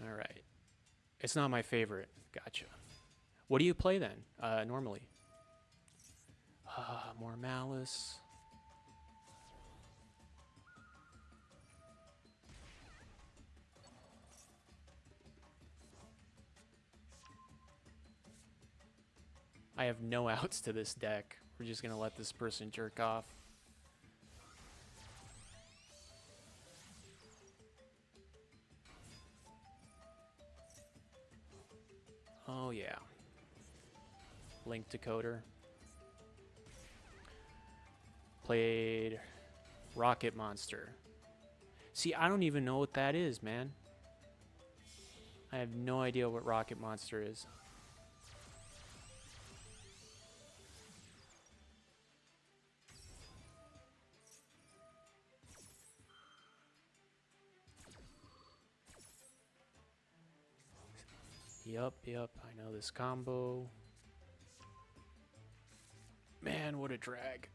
Speaker 1: all right. It's not my favorite. Gotcha. What do you play then, normally? More Malice. I have no outs to this deck. We're just gonna let this person jerk off. Oh yeah. Link Decoder. Played Rocket Monster. See, I don't even know what that is, man. I have no idea what Rocket Monster is. Yup, I know this combo. Man, what a drag.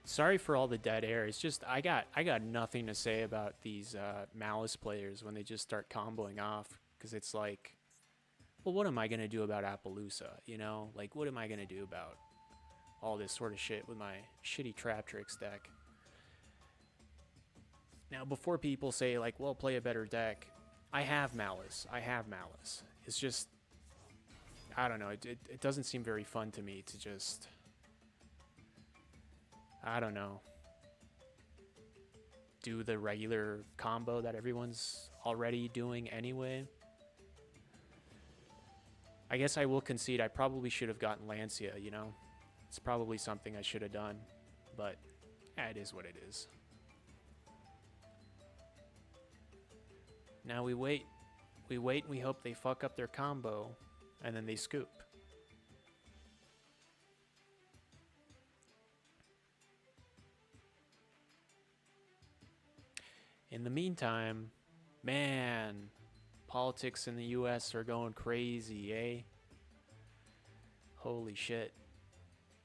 Speaker 1: Sorry for all the dead air. It's just I got nothing to say about these Malice players when they just start comboing off, because it's like, well, what am I gonna do about Appaloosa? You know, like what am I gonna do about all this sort of shit with my shitty Trap Tricks deck? Now, before people say like, well, play a better deck, I have Malice. It's just, I don't know. It doesn't seem very fun to me to just, I don't know, do the regular combo that everyone's already doing anyway. I guess I will concede I probably should have gotten Lancia, you know? It's probably something I should have done, but yeah, it is what it is. Now we wait. We wait and we hope they fuck up their combo, and then they scoop. In the meantime, man, politics in the US are going crazy, eh? Holy shit.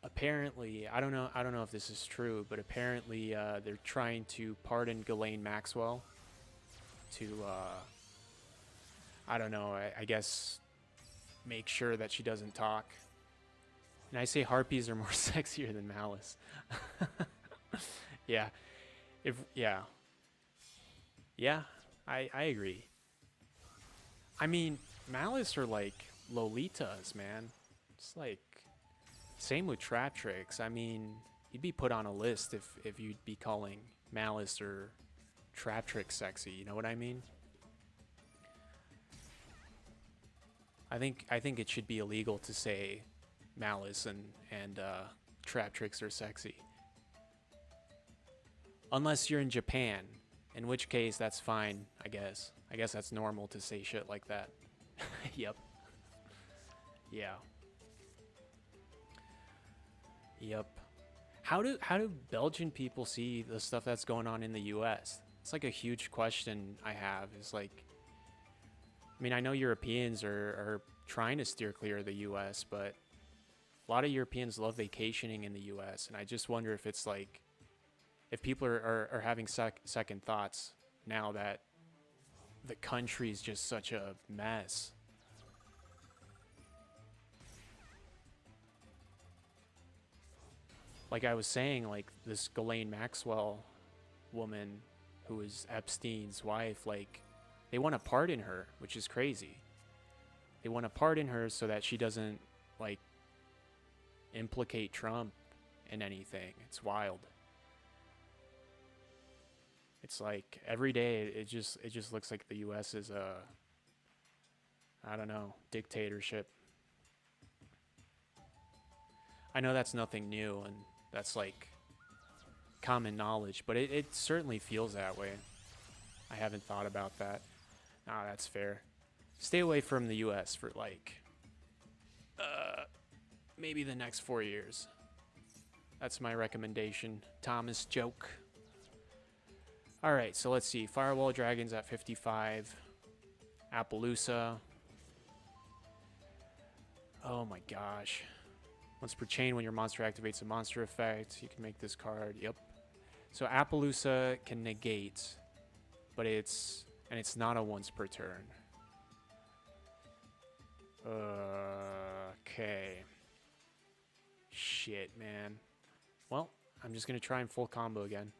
Speaker 1: Apparently, I don't know if this is true, but apparently they're trying to pardon Ghislaine Maxwell to I don't know, I guess make sure that she doesn't talk. And I say harpies are more sexier than Malice. Yeah. Yeah, I agree. I mean, Malice are like Lolitas, man. It's like, same with Trap Tricks. I mean, you'd be put on a list if you'd be calling Malice or Trap Trick sexy, you know what I mean? I think it should be illegal to say Malice and Trap Tricks are sexy. Unless you're in Japan, in which case that's fine, I guess. I guess that's normal to say shit like that. Yep. Yeah. Yep. How do Belgian people see the stuff that's going on in the US? It's like a huge question I have. Is like, I mean, I know Europeans are trying to steer clear of the US, but a lot of Europeans love vacationing in the US, and I just wonder if it's like, if people are having second thoughts now that the country's just such a mess. Like I was saying, like this Ghislaine Maxwell woman who is Epstein's wife, like they want to pardon her, which is crazy. They want to pardon her so that she doesn't, like, implicate Trump in anything. It's wild. It's like every day it just looks like the US is a, I don't know, dictatorship. I know that's nothing new and that's like common knowledge, but it certainly feels that way. I haven't thought about that. Ah, that's fair. Stay away from the US for like maybe the next 4 years. That's my recommendation. Thomas joke. All right, so let's see. Firewall Dragons at 55. Appaloosa. Oh my gosh. Once per chain, when your monster activates a monster effect, you can make this card. Yep. So Appaloosa can negate, but it's not a once per turn. Okay. Shit, man. Well, I'm just gonna try and full combo again.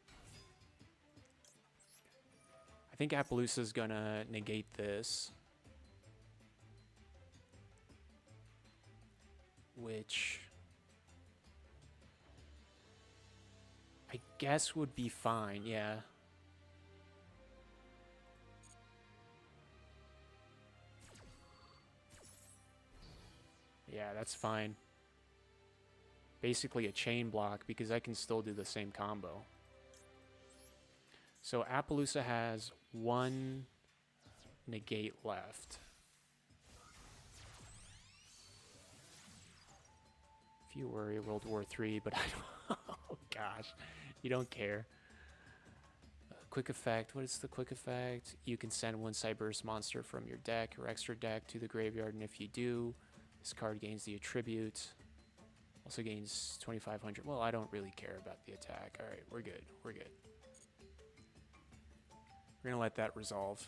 Speaker 1: I think Appaloosa's gonna negate this, which I guess would be fine, yeah. Yeah, that's fine. Basically a chain block because I can still do the same combo. So Appaloosa has one negate left. If you worry, World War III, but I don't. Oh gosh, you don't care. Quick effect. What is the quick effect? You can send one Cyberse monster from your deck or extra deck to the graveyard, and if you do, this card gains the attribute. Also gains 2,500. Well, I don't really care about the attack. All right, we're good. We're good. We're gonna let that resolve.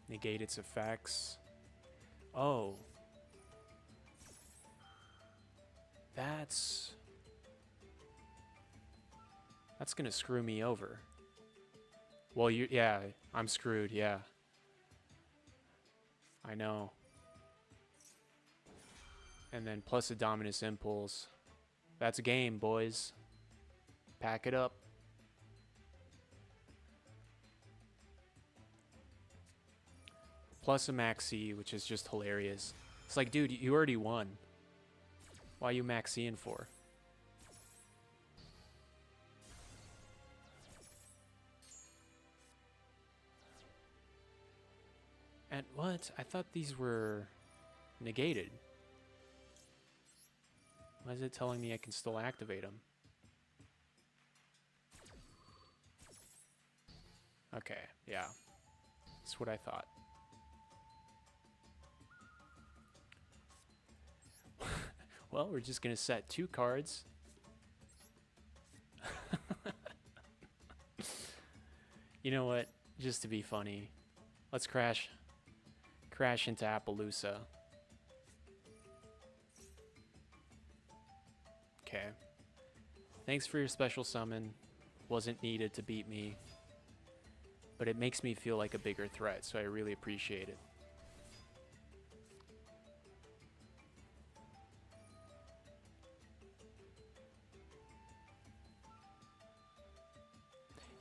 Speaker 1: Negate its effects. Oh. That's gonna screw me over. Well, yeah, I'm screwed, yeah. I know. And then plus a Dominus Impulse. That's a game, boys. Pack it up. Plus a Maxi, which is just hilarious. It's like, dude, you already won. Why are you Maxiing for? And what? I thought these were negated. Why is it telling me I can still activate them? Okay, yeah. That's what I thought. Well, we're just gonna set 2 cards. You know what? Just to be funny, let's crash into Appaloosa. Okay. Thanks for your special summon. Wasn't needed to beat me, but it makes me feel like a bigger threat, so I really appreciate it.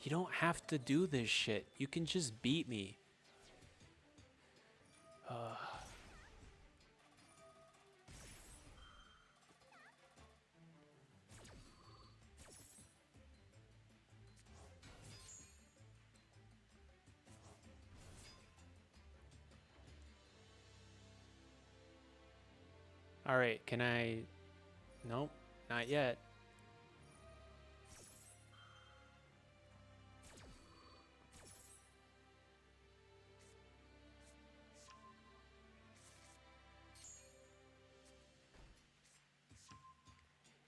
Speaker 1: You don't have to do this shit. You can just beat me. All right, can I? Nope, not yet.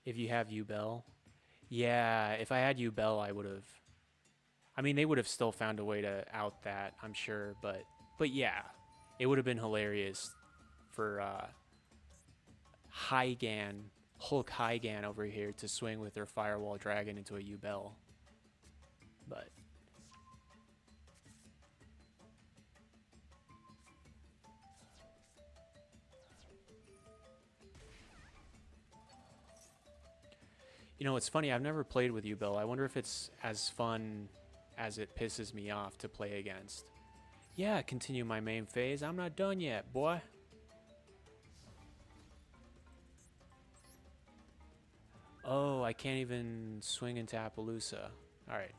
Speaker 1: If you have U-Bell. Yeah, if I had U-Bell, I would have. I mean, they would have still found a way to out that, I'm sure, but yeah, it would have been hilarious for Hulk Hygan over here to swing with their Firewall Dragon into a U-Bell. but you know, it's funny, I've never played with you, Bill. I wonder if it's as fun as it pisses me off to play against. Yeah, continue my main phase. I'm not done yet, boy. Oh, I can't even swing into Appaloosa. Alright.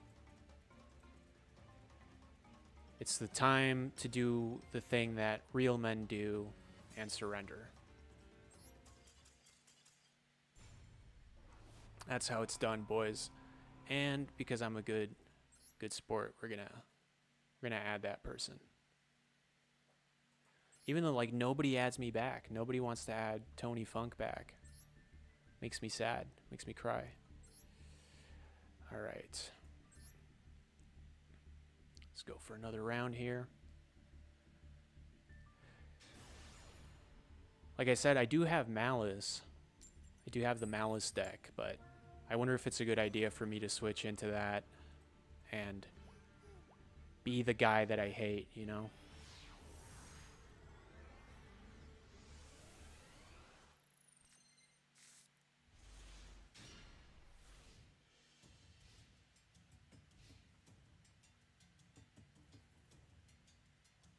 Speaker 1: It's the time to do the thing that real men do and surrender. That's how it's done, boys. And because I'm a good sport, we're gonna add that person. Even though like nobody adds me back. Nobody wants to add Tony Funk back. Makes me sad. Makes me cry. All right. Let's go for another round here. Like I said, I do have Malice. I do have the Malice deck, but I wonder if it's a good idea for me to switch into that and be the guy that I hate, you know?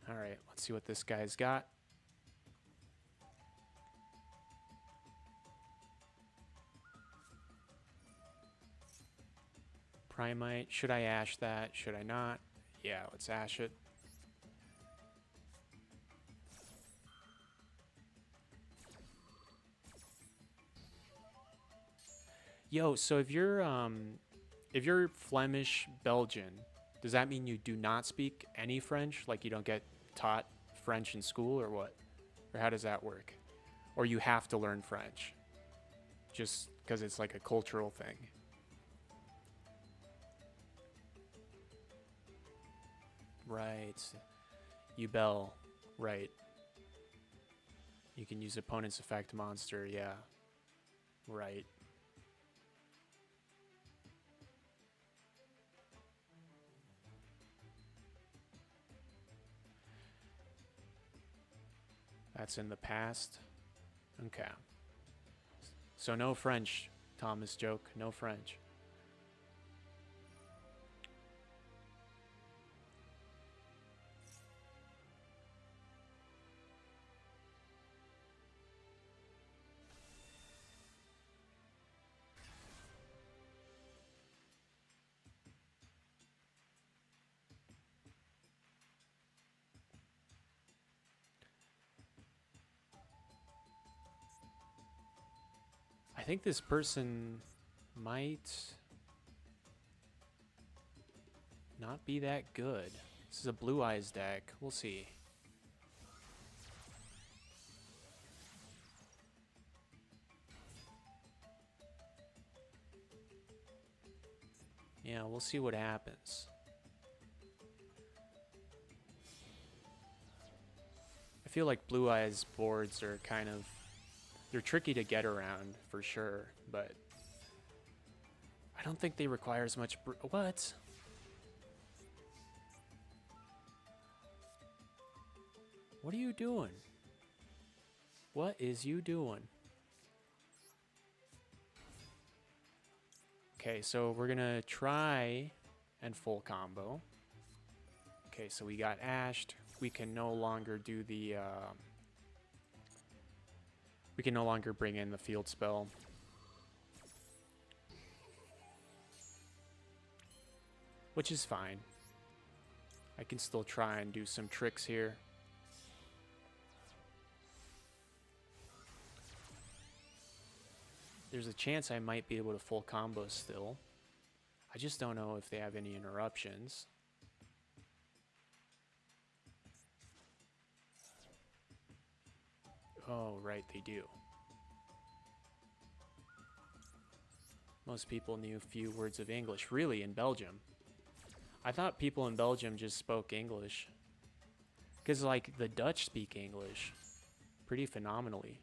Speaker 1: All right, let's see what this guy's got. Primite. Should I ash that? Should I not? Yeah, let's ash it. Yo, so if you're Flemish Belgian, does that mean you do not speak any French? Like you don't get taught French in school or what? Or how does that work? Or you have to learn French just because it's like a cultural thing? Right. You bell. Right. You can use opponent's effect monster. Yeah. Right. That's in the past. Okay. So no French, Thomas joke. No French. I think this person might not be that good. This is a Blue Eyes deck. We'll see. Yeah, we'll see what happens. I feel like Blue Eyes boards are kind of... they're tricky to get around, for sure, but... I don't think they require as much... what? What are you doing? What is you doing? Okay, so we're gonna try and full combo. Okay, so we got ashed. We can no longer do the... we can no longer bring in the field spell. Which is fine. I can still try and do some tricks here. There's a chance I might be able to full combo still. I just don't know if they have any interruptions. Oh, right, they do. Most people knew few words of English. Really, in Belgium? I thought people in Belgium just spoke English. Because, like, the Dutch speak English pretty phenomenally.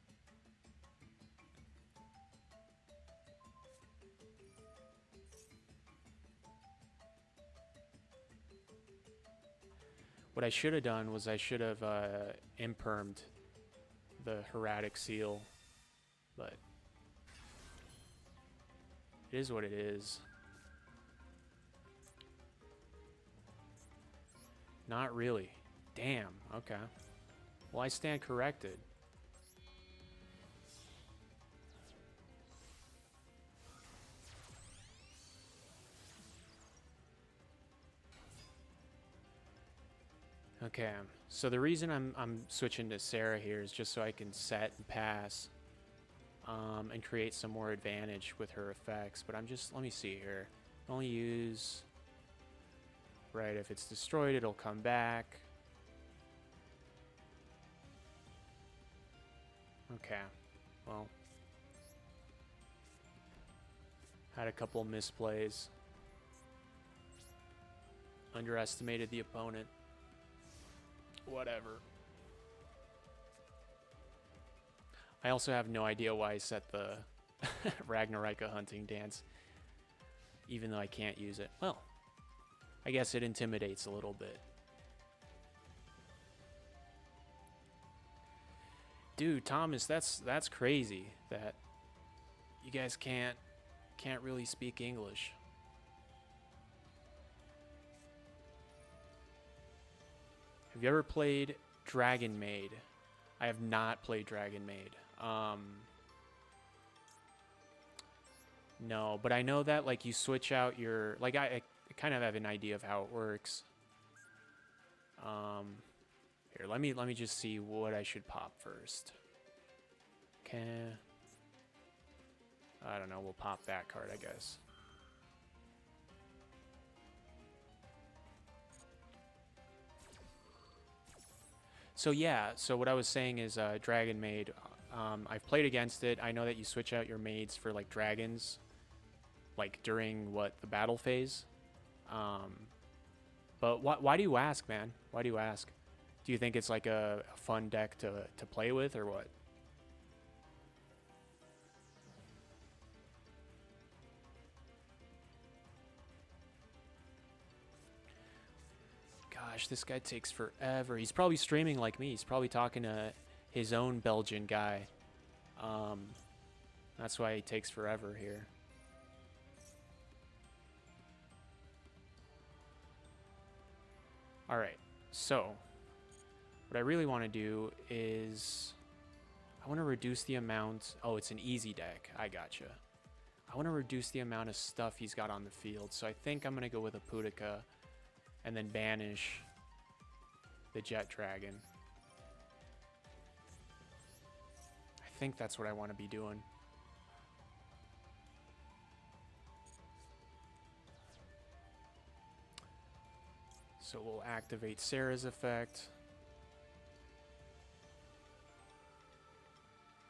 Speaker 1: What I should have done was I should have impermed the Hieratic Seal, but it is what it is. Not really. Damn, okay. Well, I stand corrected. Okay, so the reason I'm switching to Sarah here is just so I can set and pass, and create some more advantage with her effects. But I'm just, let me see here. Only use, right, if it's destroyed, it'll come back. Okay, well, had a couple misplays. Underestimated the opponent. Whatever. I also have no idea why I set the Ragnarika hunting dance, even though I can't use it. Well, I guess it intimidates a little bit. Dude, Thomas, that's crazy that you guys can't really speak English. Have you ever played Dragon Maid? I have not played Dragon Maid. No, but I know that like you switch out your, like I kind of have an idea of how it works. Here, let me just see what I should pop first. Okay. I don't know, we'll pop that card, I guess. So yeah, so what I was saying is Dragon Maid, I've played against it. I know that you switch out your maids for like dragons, like during the battle phase. But why do you ask, man? Why do you ask? Do you think it's like a fun deck to play with, or what? Gosh, this guy takes forever. He's probably streaming like me. He's probably talking to his own Belgian guy. That's why he takes forever here. All right, so what I really want to do is I want to reduce the amount. Oh, it's an easy deck. I gotcha. I want to reduce the amount of stuff he's got on the field. So I think I'm going to go with a Pudica and then banish the Jet Dragon. I think that's what I want to be doing. So we'll activate Sarah's effect.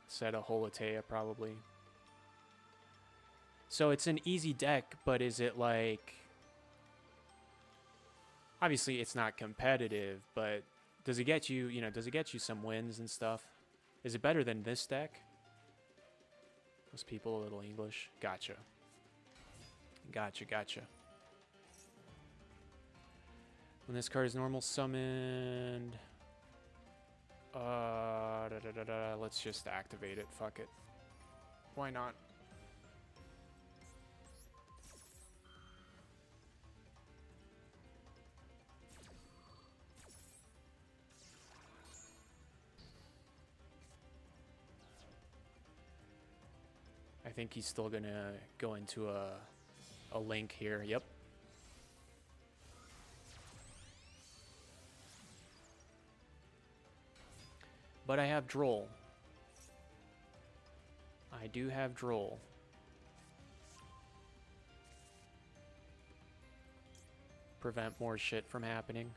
Speaker 1: Set a Holotea probably. So it's an easy deck, but is it like... Obviously it's not competitive, but does it get you, does it get you some wins and stuff? Is it better than this deck? Most people a little English. Gotcha. Gotcha. When this card is normal summoned, let's just activate it. Fuck it. Why not? I think he's still gonna go into a link here. Yep. But I have Droll. I do have Droll. Prevent more shit from happening.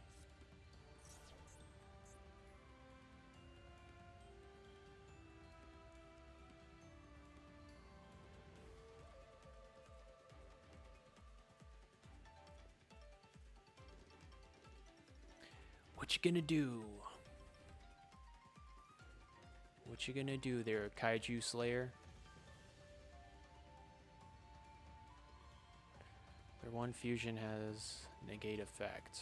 Speaker 1: What you gonna do? What you gonna do there, Kaiju Slayer? Their one fusion has negate effect.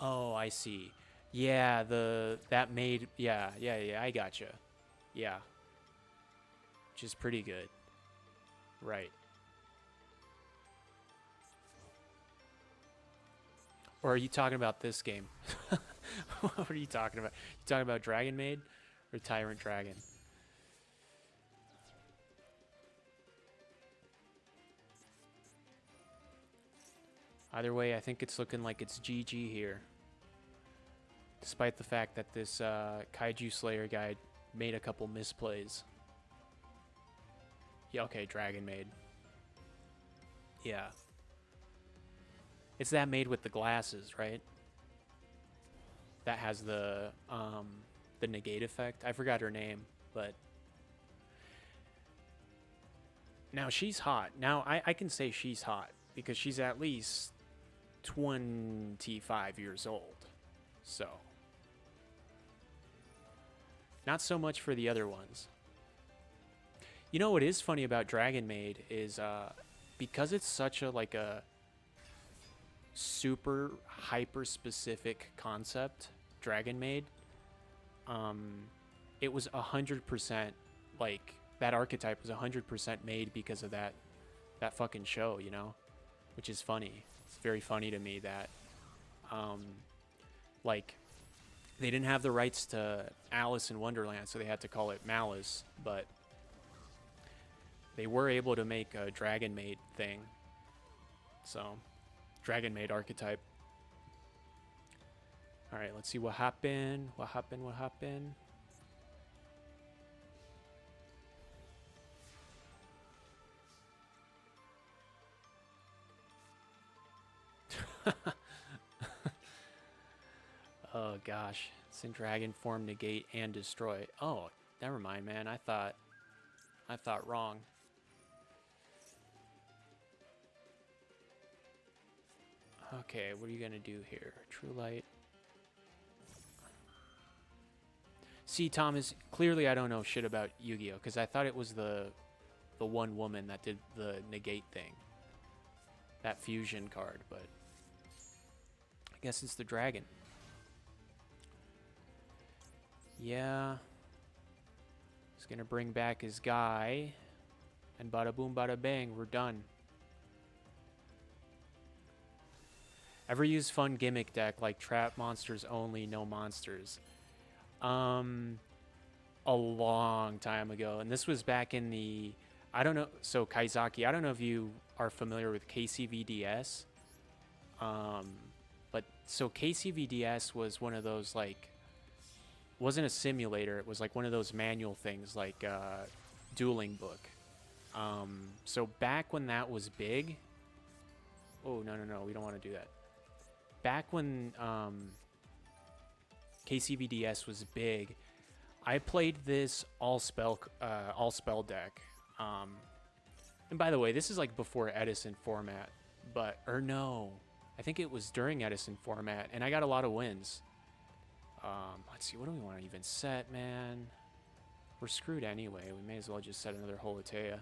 Speaker 1: Oh, I see. Yeah, that made, yeah, I gotcha. Yeah, which is pretty good. Right. Or are you talking about this game? What are you talking about? You talking about Dragon Maid or Tyrant Dragon? Either way, I think it's looking like it's GG here. Despite the fact that this Kaiju Slayer guy made a couple misplays. Yeah, okay, Dragon Maid. Yeah. It's that maid with the glasses, right? That has the negate effect. I forgot her name, but now she's hot. Now I can say she's hot because she's at least 25 years old. So not so much for the other ones. You know what is funny about Dragon Maid is because it's such a like a super hyper specific concept, Dragon Maid, it was 100% like that archetype was 100% made because of that fucking show, you know, which is funny. It's very funny to me that like they didn't have the rights to Alice in Wonderland, so they had to call it Malice, but they were able to make a Dragon Maid thing. So Dragon Maid archetype. All right, let's see what happened. What happened? Oh gosh, it's in dragon form, negate and destroy. Oh, never mind, man. I thought wrong. Okay, what are you gonna do here? True light. See, Thomas, clearly I don't know shit about Yu-Gi-Oh! Because I thought it was the one woman that did the negate thing. That fusion card, but I guess it's the dragon. Yeah. He's gonna bring back his guy. And bada boom, bada bang, we're done. Ever use fun gimmick deck like trap monsters only, no monsters? A long time ago, and this was back in the, I don't know, so Kaizaki, I don't know if you are familiar with KCVDS, but so KCVDS was one of those, like, wasn't a simulator, it was like one of those manual things, like dueling book. So back when that was big, oh no, we don't want to do that. Back when KCVDS was big, I played this all spell deck. And by the way, this is like before Edison format, but or no, I think it was during Edison format, and I got a lot of wins. Let's see, what do we want to even set, man? We're screwed anyway. We may as well just set another Holotea.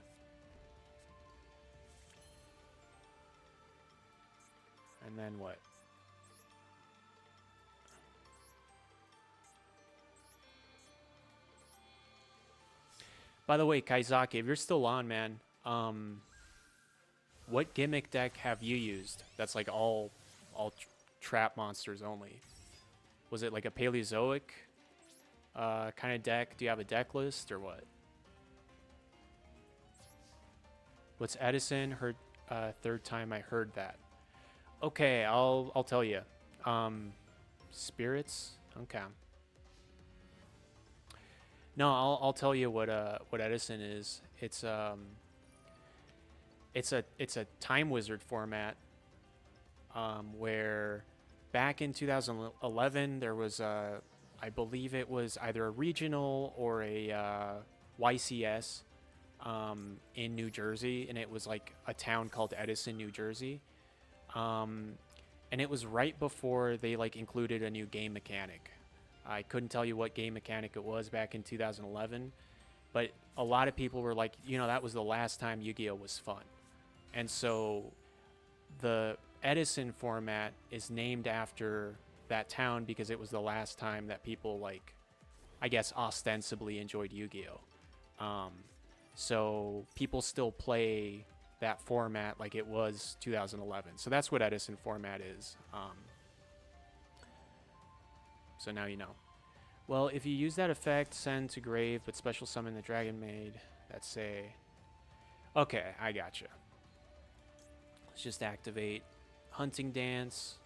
Speaker 1: And then what? By the way, Kaizaki, if you're still on, man, what gimmick deck have you used that's like all trap monsters only? Was it like a Paleozoic kind of deck? Do you have a deck list or what? What's Edison? Heard third time I heard that. Okay, I'll tell you. Spirits? Okay. No, I'll tell you what Edison is. It's a Time Wizard format, where back in 2011 there was I believe it was either a regional or a YCS in New Jersey, and it was like a town called Edison, New Jersey, and it was right before they like included a new game mechanic. I couldn't tell you what game mechanic it was back in 2011, but a lot of people were like, you know, that was the last time Yu-Gi-Oh! Was fun. And so the Edison format is named after that town because it was the last time that people, like, I guess ostensibly enjoyed Yu-Gi-Oh. So people still play that format like it was 2011. So that's what Edison format is. So now you know. Well, if you use that effect, send to grave, but special summon the Dragon Maid. That's say. Okay, I gotcha. Let's just activate Hunting Dance.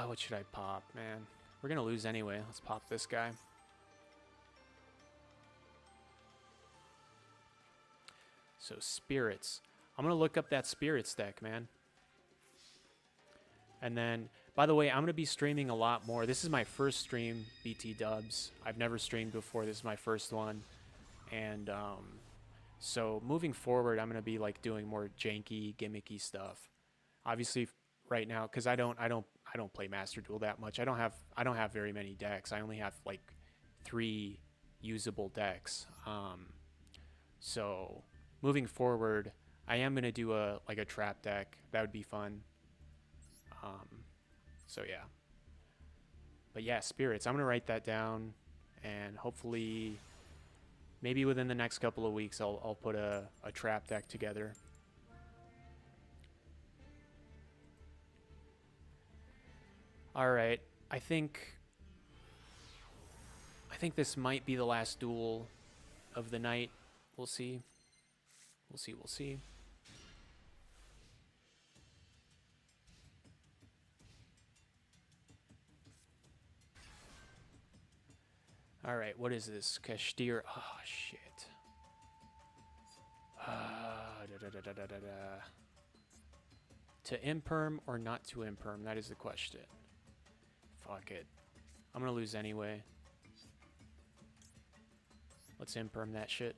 Speaker 1: What should I pop, man? We're gonna lose anyway. Let's pop this guy. So spirits. I'm gonna look up that spirits deck, man. And then, by the way, I'm gonna be streaming a lot more. This is my first stream, BT Dubs. I've never streamed before. This is my first one, and so moving forward, I'm gonna be like doing more janky, gimmicky stuff. Obviously, right now, because I don't play Master Duel that much. I don't have very many decks. I only have like 3 usable decks. So moving forward, I am gonna do a trap deck. That would be fun. So yeah. But yeah, spirits. I'm gonna write that down, and hopefully, maybe within the next couple of weeks, I'll put a trap deck together. All right. I think this might be the last duel of the night. We'll see. We'll see. All right, what is this? Kashtir. Oh, shit. To imperm or not to imperm? That is the question. Fuck it. I'm gonna lose anyway. Let's imperm that shit.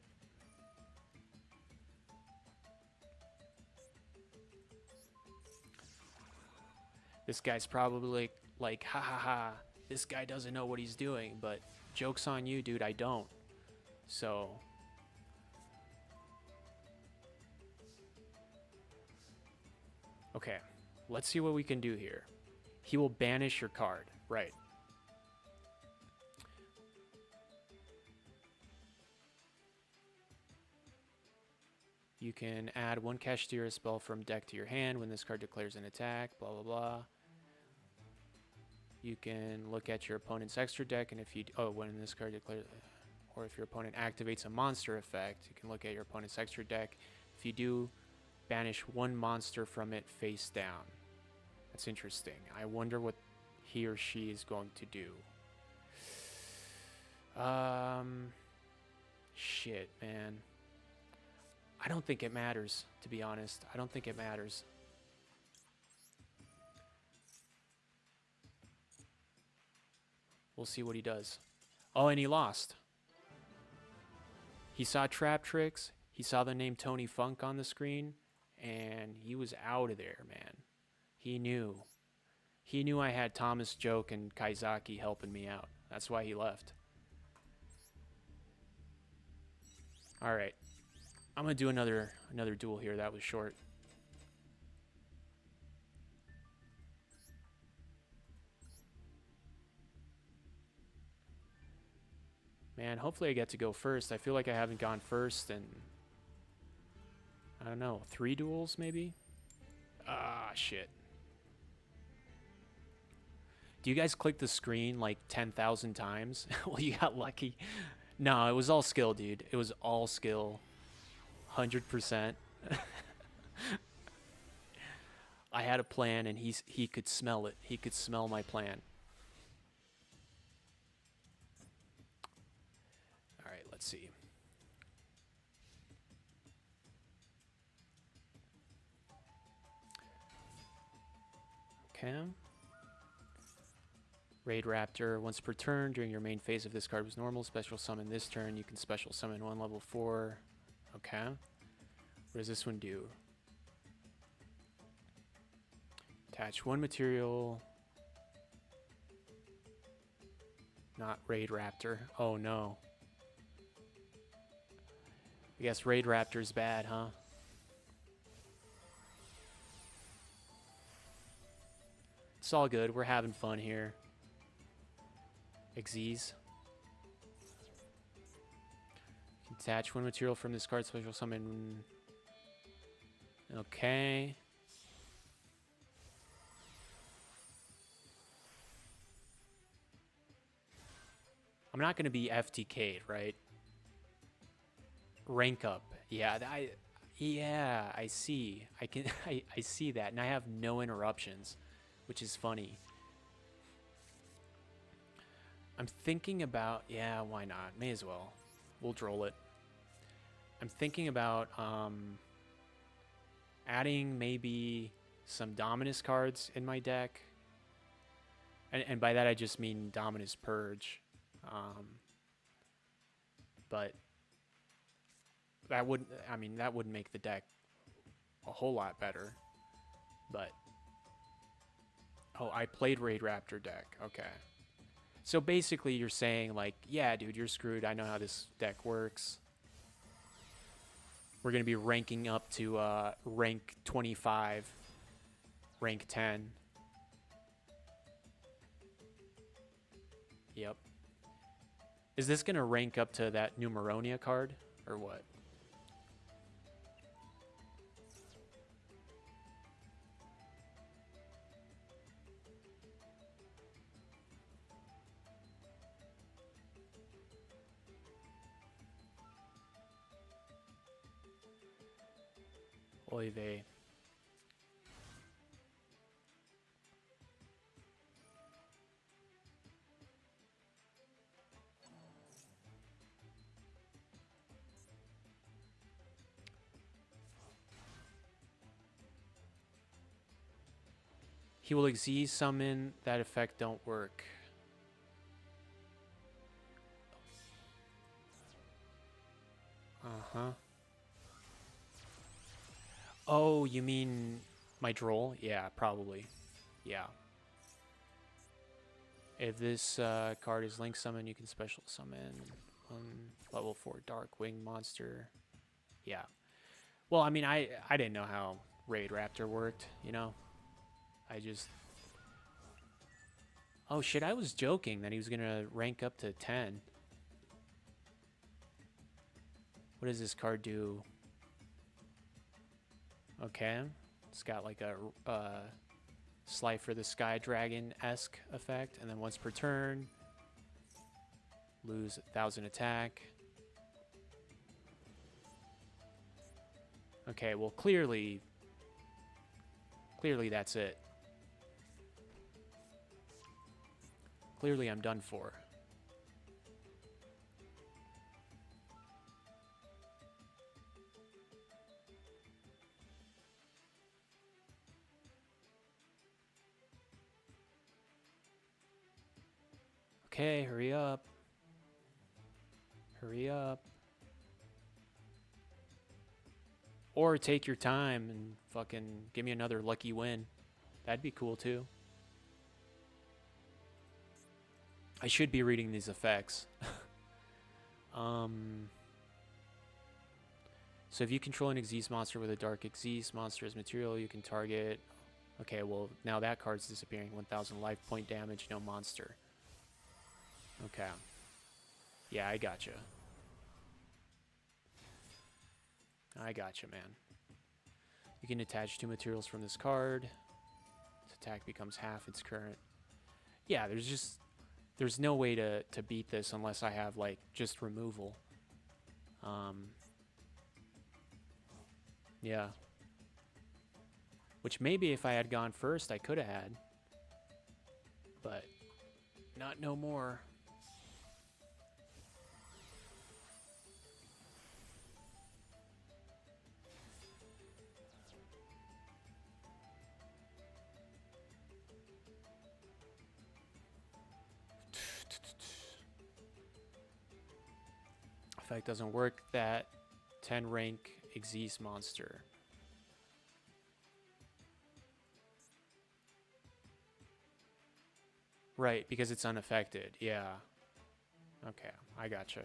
Speaker 1: This guy's probably like, ha ha ha, this guy doesn't know what he's doing, but joke's on you, dude, I don't. So okay, let's see what we can do here. He will banish your card, right? You can add 1 Kashtira spell from deck to your hand when this card declares an attack, blah, blah, blah. You can look at your opponent's extra deck, and if you, when this card declares, or if your opponent activates a monster effect, you can look at your opponent's extra deck. If you do, banish 1 monster from it face down. That's interesting. I wonder what he or she is going to do. Shit, man. I don't think it matters, to be honest. I don't think it matters. We'll see what he does. Oh, and he lost. He saw Trap Tricks. He saw the name Tony Funk on the screen, and he was out of there, man. He knew. He knew I had Thomas Joke and Kaizaki helping me out. That's why he left. All right. I'm going to do another duel here. That was short. Man, hopefully I get to go first. I feel like I haven't gone first in, I don't know, 3 duels maybe? Ah, shit. Do you guys click the screen like 10,000 times? Well, you got lucky. No, it was all skill, dude. It was all skill. 100%. I had a plan, and he could smell it. He could smell my plan. All right, let's see. Okay. Raid Raptor. Once per turn, during your main phase, if this card was normal, special summon this turn. You can special summon 1 level 4. Okay. What does this one do? Attach 1 material. Not Raid Raptor. Oh no. I guess Raid Raptor's bad, huh? It's all good. We're having fun here. Xyz. Detach one material from this card, special summon. Okay. I'm not going to be FTK'd, right? Rank up. Yeah, I see. I see that, and I have no interruptions, which is funny. I'm thinking about, yeah, why not? May as well. We'll droll it. I'm thinking about adding maybe some Dominus cards in my deck. And by that I just mean Dominus Purge. But that wouldn't, I mean, that would make the deck a whole lot better. But, oh, I played Raid Raptor deck. Okay. So basically you're saying, like, yeah, dude, you're screwed. I know how this deck works. We're going to be ranking up to rank 25, rank 10. Yep. Is this going to rank up to that Numeronia card, or what? Oy vey. He will Xyz summon. That effect don't work. Uh-huh. Oh, you mean my droll? Yeah, probably. Yeah. If this card is link summon, you can special summon level 4 Dark Wing monster. Yeah. Well, I mean, I didn't know how Raid Raptor worked, you know? I just... Oh, shit, I was joking that he was going to rank up to 10. What does this card do? Okay. It's got like a Slifer the Sky Dragon-esque effect. And then once per turn, lose 1,000 attack. Okay, well, clearly that's it. Clearly I'm done for. Okay, hurry up. Hurry up. Or take your time and fucking give me another lucky win. That'd be cool too. I should be reading these effects. So if you control an Xyz monster with a dark Xyz monster as material, you can target... Okay, well, now that card's disappearing. 1,000 life point damage, no monster. Okay. Yeah, I gotcha. I gotcha, man. You can attach 2 materials from this card. Its attack becomes half its current. Yeah, there's no way to beat this unless I have, like, just removal. Yeah. Which maybe if I had gone first, I could have had. But not no more. Effect doesn't work. That 10 rank Xyz monster. Right, because it's unaffected. Yeah. Okay, I gotcha.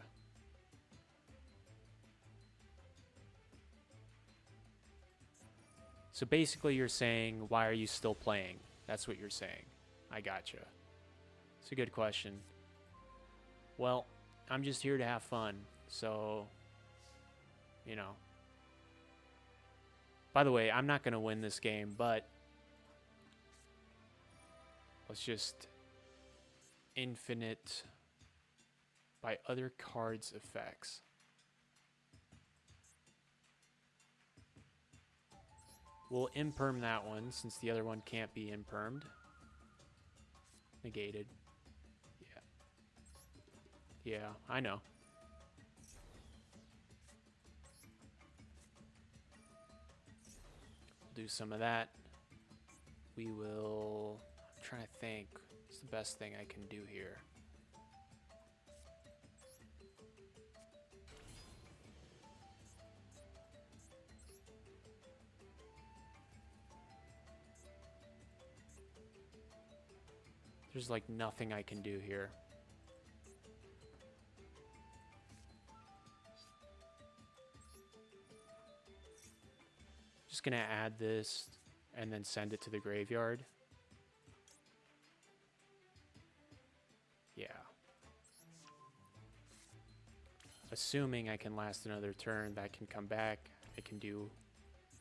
Speaker 1: So basically you're saying, why are you still playing? That's what you're saying. I gotcha. It's a good question. Well, I'm just here to have fun, so, you know. By the way, I'm not going to win this game, but let's just infinite by other cards effects. We'll imperm that one since the other one can't be impermed. Negated. Yeah. Yeah, I know. We'll do some of that. We will... I'm trying to think. What's the best thing I can do here? There's like nothing I can do here. Just gonna add this and then send it to the graveyard. Yeah. Assuming I can last another turn, that can come back. I can do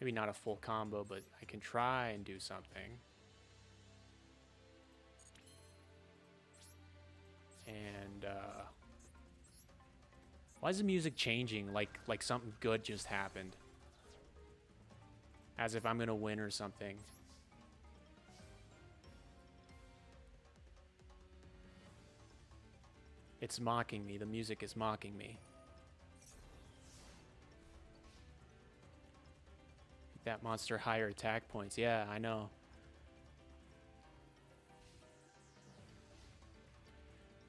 Speaker 1: maybe not a full combo, but I can try and do something. And why is the music changing like something good just happened? As if I'm gonna win or something. It's mocking me. The music is mocking me. That monster higher attack points. Yeah, I know.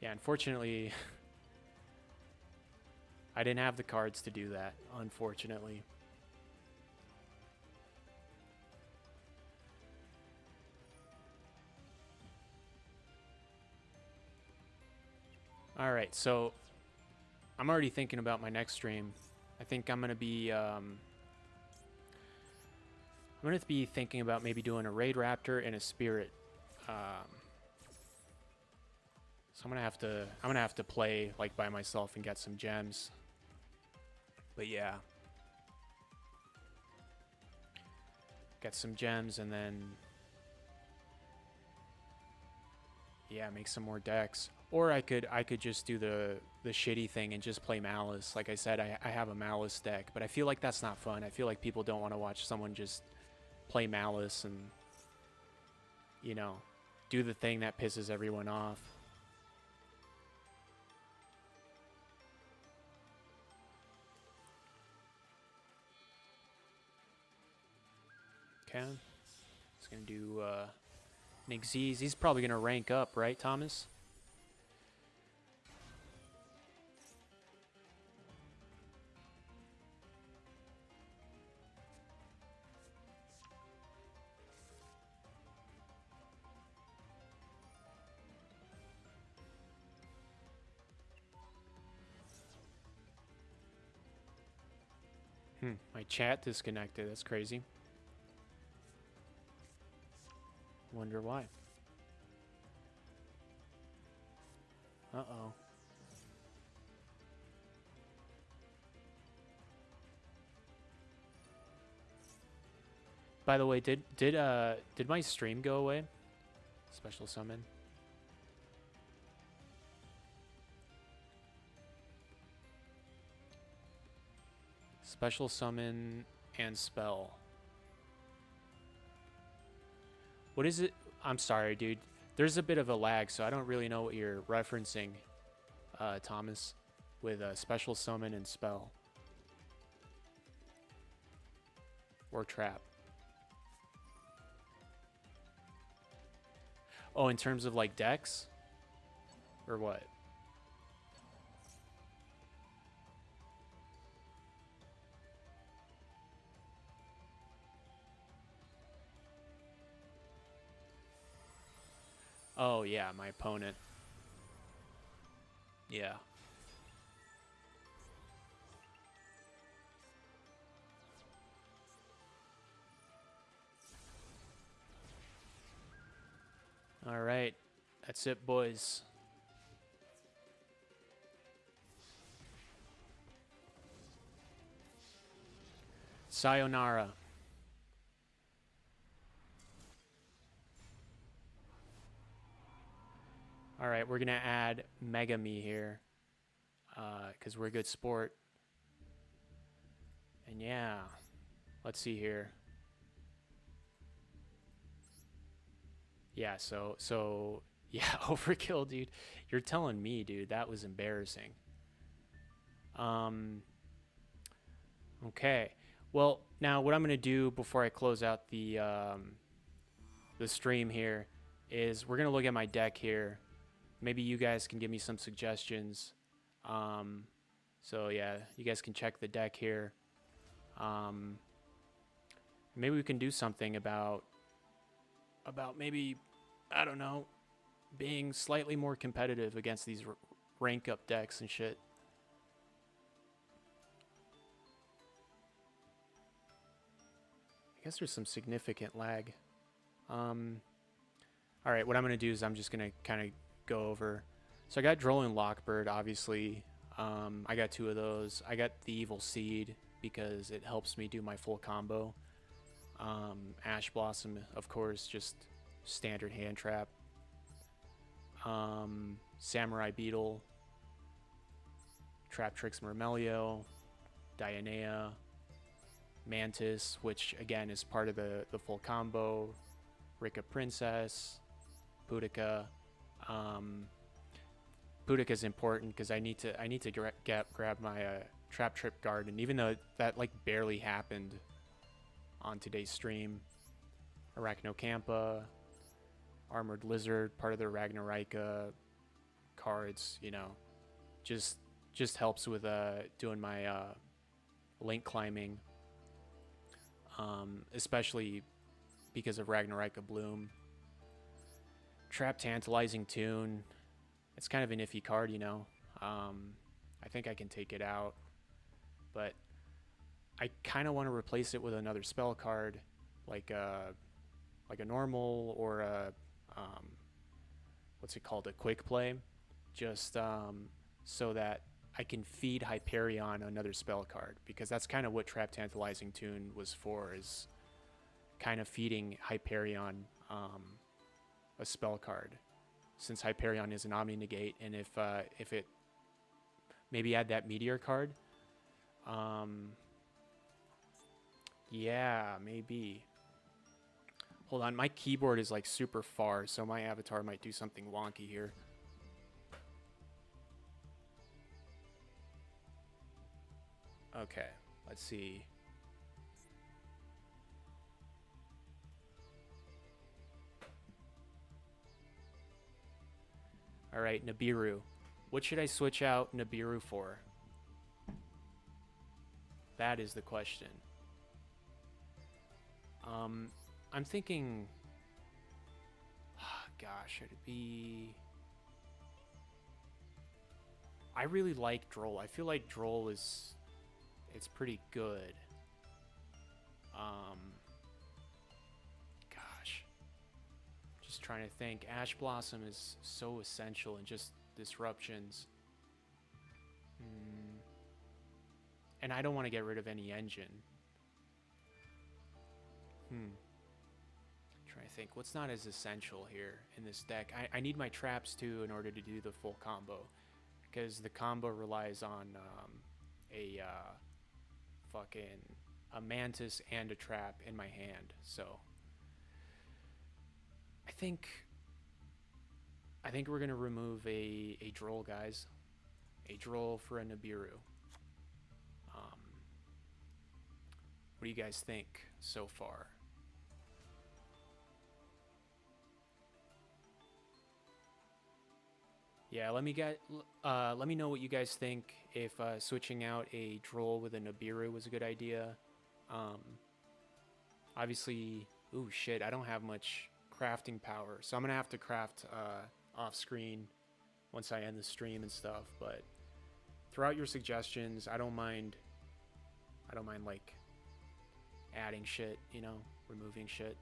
Speaker 1: Yeah, unfortunately, I didn't have the cards to do that, unfortunately. All right, so I'm already thinking about my next stream. I think I'm gonna be thinking about maybe doing a Raid Raptor and a Spirit. So I'm gonna have to play like by myself and get some gems. But yeah. Get some gems and then yeah, make some more decks. Or I could just do the shitty thing and just play Malice. Like I said, I have a Malice deck, but I feel like that's not fun. I feel like people don't want to watch someone just play Malice and, you know, do the thing that pisses everyone off. Okay. He's going to do Nick Z's. He's probably going to rank up, right, Thomas? My chat disconnected. That's crazy. Wonder why. Uh-oh. By the way, did my stream go away? Special summon. Special summon and spell. What is it? I'm sorry, dude. There's a bit of a lag, so I don't really know what you're referencing, Thomas, with special summon and spell. Or trap. Oh, in terms of like decks? Or what? Oh, yeah, my opponent. Yeah. That's it, boys. Sayonara. All right, we're gonna add Megami here, because we're a good sport. And yeah, let's see here. Yeah, so yeah, overkill, dude. You're telling me, dude, that was embarrassing. Okay. Well, now what I'm gonna do before I close out the stream here is we're gonna look at my deck here. Maybe you guys can give me some suggestions. So yeah, you guys can check the deck here. Maybe we can do something about maybe, I don't know, being slightly more competitive against these rank up decks and shit. I guess there's some significant lag. All right, what I'm gonna do is I'm just gonna kind of go over. So I got Droll and Lockbird, obviously. I got 2 of those. I got the Evil Seed because it helps me do my full combo. Ash Blossom, of course, just standard hand trap. Samurai Beetle, Trap Tricks Myrmelio, Dianea, Mantis, which again is part of the full combo, Rika Princess, Boudica. Boudica is important because I need to grab my Trap Trip Garden, even though that like barely happened on today's stream. Arachnocampa, Armored Lizard, part of the Ragnarika cards, you know, just helps with doing my link climbing, especially because of Ragnarika Bloom. Trap Tantalizing Tune. It's kind of an iffy card, you know. I think I can take it out, but I kind of want to replace it with another spell card, like a normal or a what's it called, a quick play, just so that I can feed Hyperion another spell card, because that's kind of what Trap Tantalizing Tune was for, is kind of feeding Hyperion a spell card, since Hyperion is an Omni Negate, and if it maybe add that Meteor card, yeah, maybe. Hold on, my keyboard is like super far, so my avatar might do something wonky here. Okay, let's see. All right, Nibiru. What should I switch out Nibiru for? That is the question. I'm thinking, gosh, should it be? I really like Droll. I feel like Droll it's pretty good. Gosh, just trying to think. Ash Blossom is so essential in just disruptions. And I don't want to get rid of any engine. Trying to think, what's not as essential here in this deck? I need my traps too in order to do the full combo, because the combo relies on a Mantis and a trap in my hand. So I think we're gonna remove a Droll, guys. A Droll for a Nibiru. What do you guys think so far? Yeah, let me know what you guys think, if switching out a Droll with a Nibiru was a good idea. Obviously, ooh shit, I don't have much crafting power, so I'm gonna have to craft off screen once I end the stream and stuff. But throw out your suggestions. I don't mind like adding shit, you know, removing shit.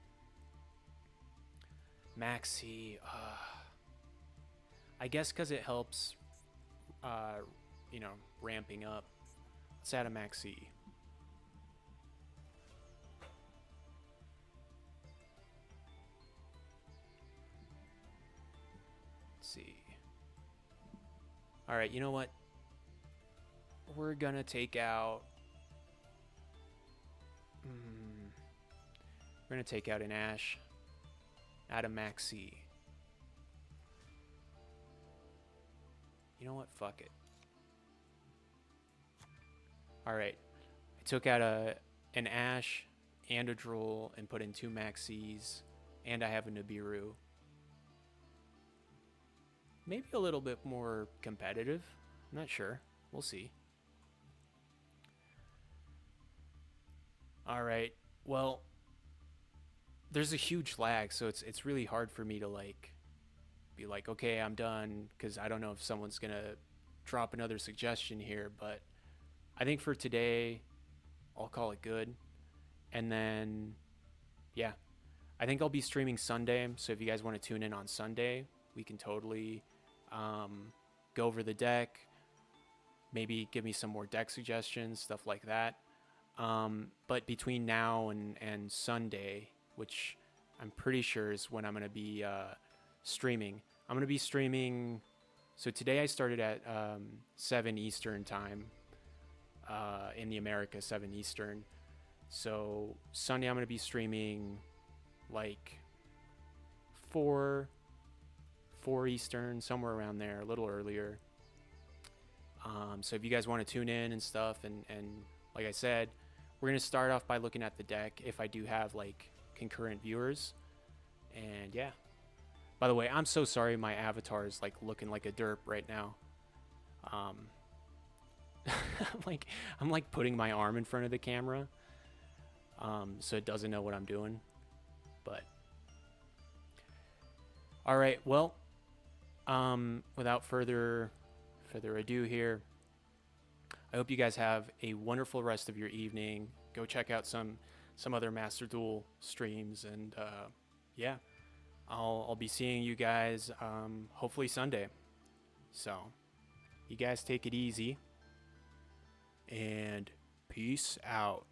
Speaker 1: Maxi, I guess because it helps, you know, ramping up. Let's add a maxi. Let's see. All right, you know what? We're gonna take out. We're gonna take out an Ash. Add a maxi. You know what? Fuck it. All right. I took out an Ash and a Drool and put in 2 maxis, and I have a Nibiru. Maybe a little bit more competitive. I'm not sure. We'll see. All right. Well, there's a huge lag, so it's really hard for me to like be like, okay, I'm done, because I don't know if someone's gonna drop another suggestion here. But I think for today, I'll call it good. And then, yeah, I think I'll be streaming Sunday. So if you guys want to tune in on Sunday, we can totally go over the deck. Maybe give me some more deck suggestions, stuff like that. But between now and Sunday, which I'm pretty sure is when I'm going to be streaming. I'm going to be streaming. So today I started at 7 Eastern time in the America, 7 Eastern. So Sunday I'm going to be streaming like 4 Eastern, somewhere around there, a little earlier. So if you guys want to tune in and stuff, and like I said, we're going to start off by looking at the deck if I do have like concurrent viewers. And yeah, by the way, I'm so sorry my avatar is like looking like a derp right now. I'm like putting my arm in front of the camera, so it doesn't know what I'm doing. But all right, well, without further ado here, I hope you guys have a wonderful rest of your evening. Go check out some other Master Duel streams, and yeah, I'll be seeing you guys hopefully Sunday. So you guys take it easy, and peace out.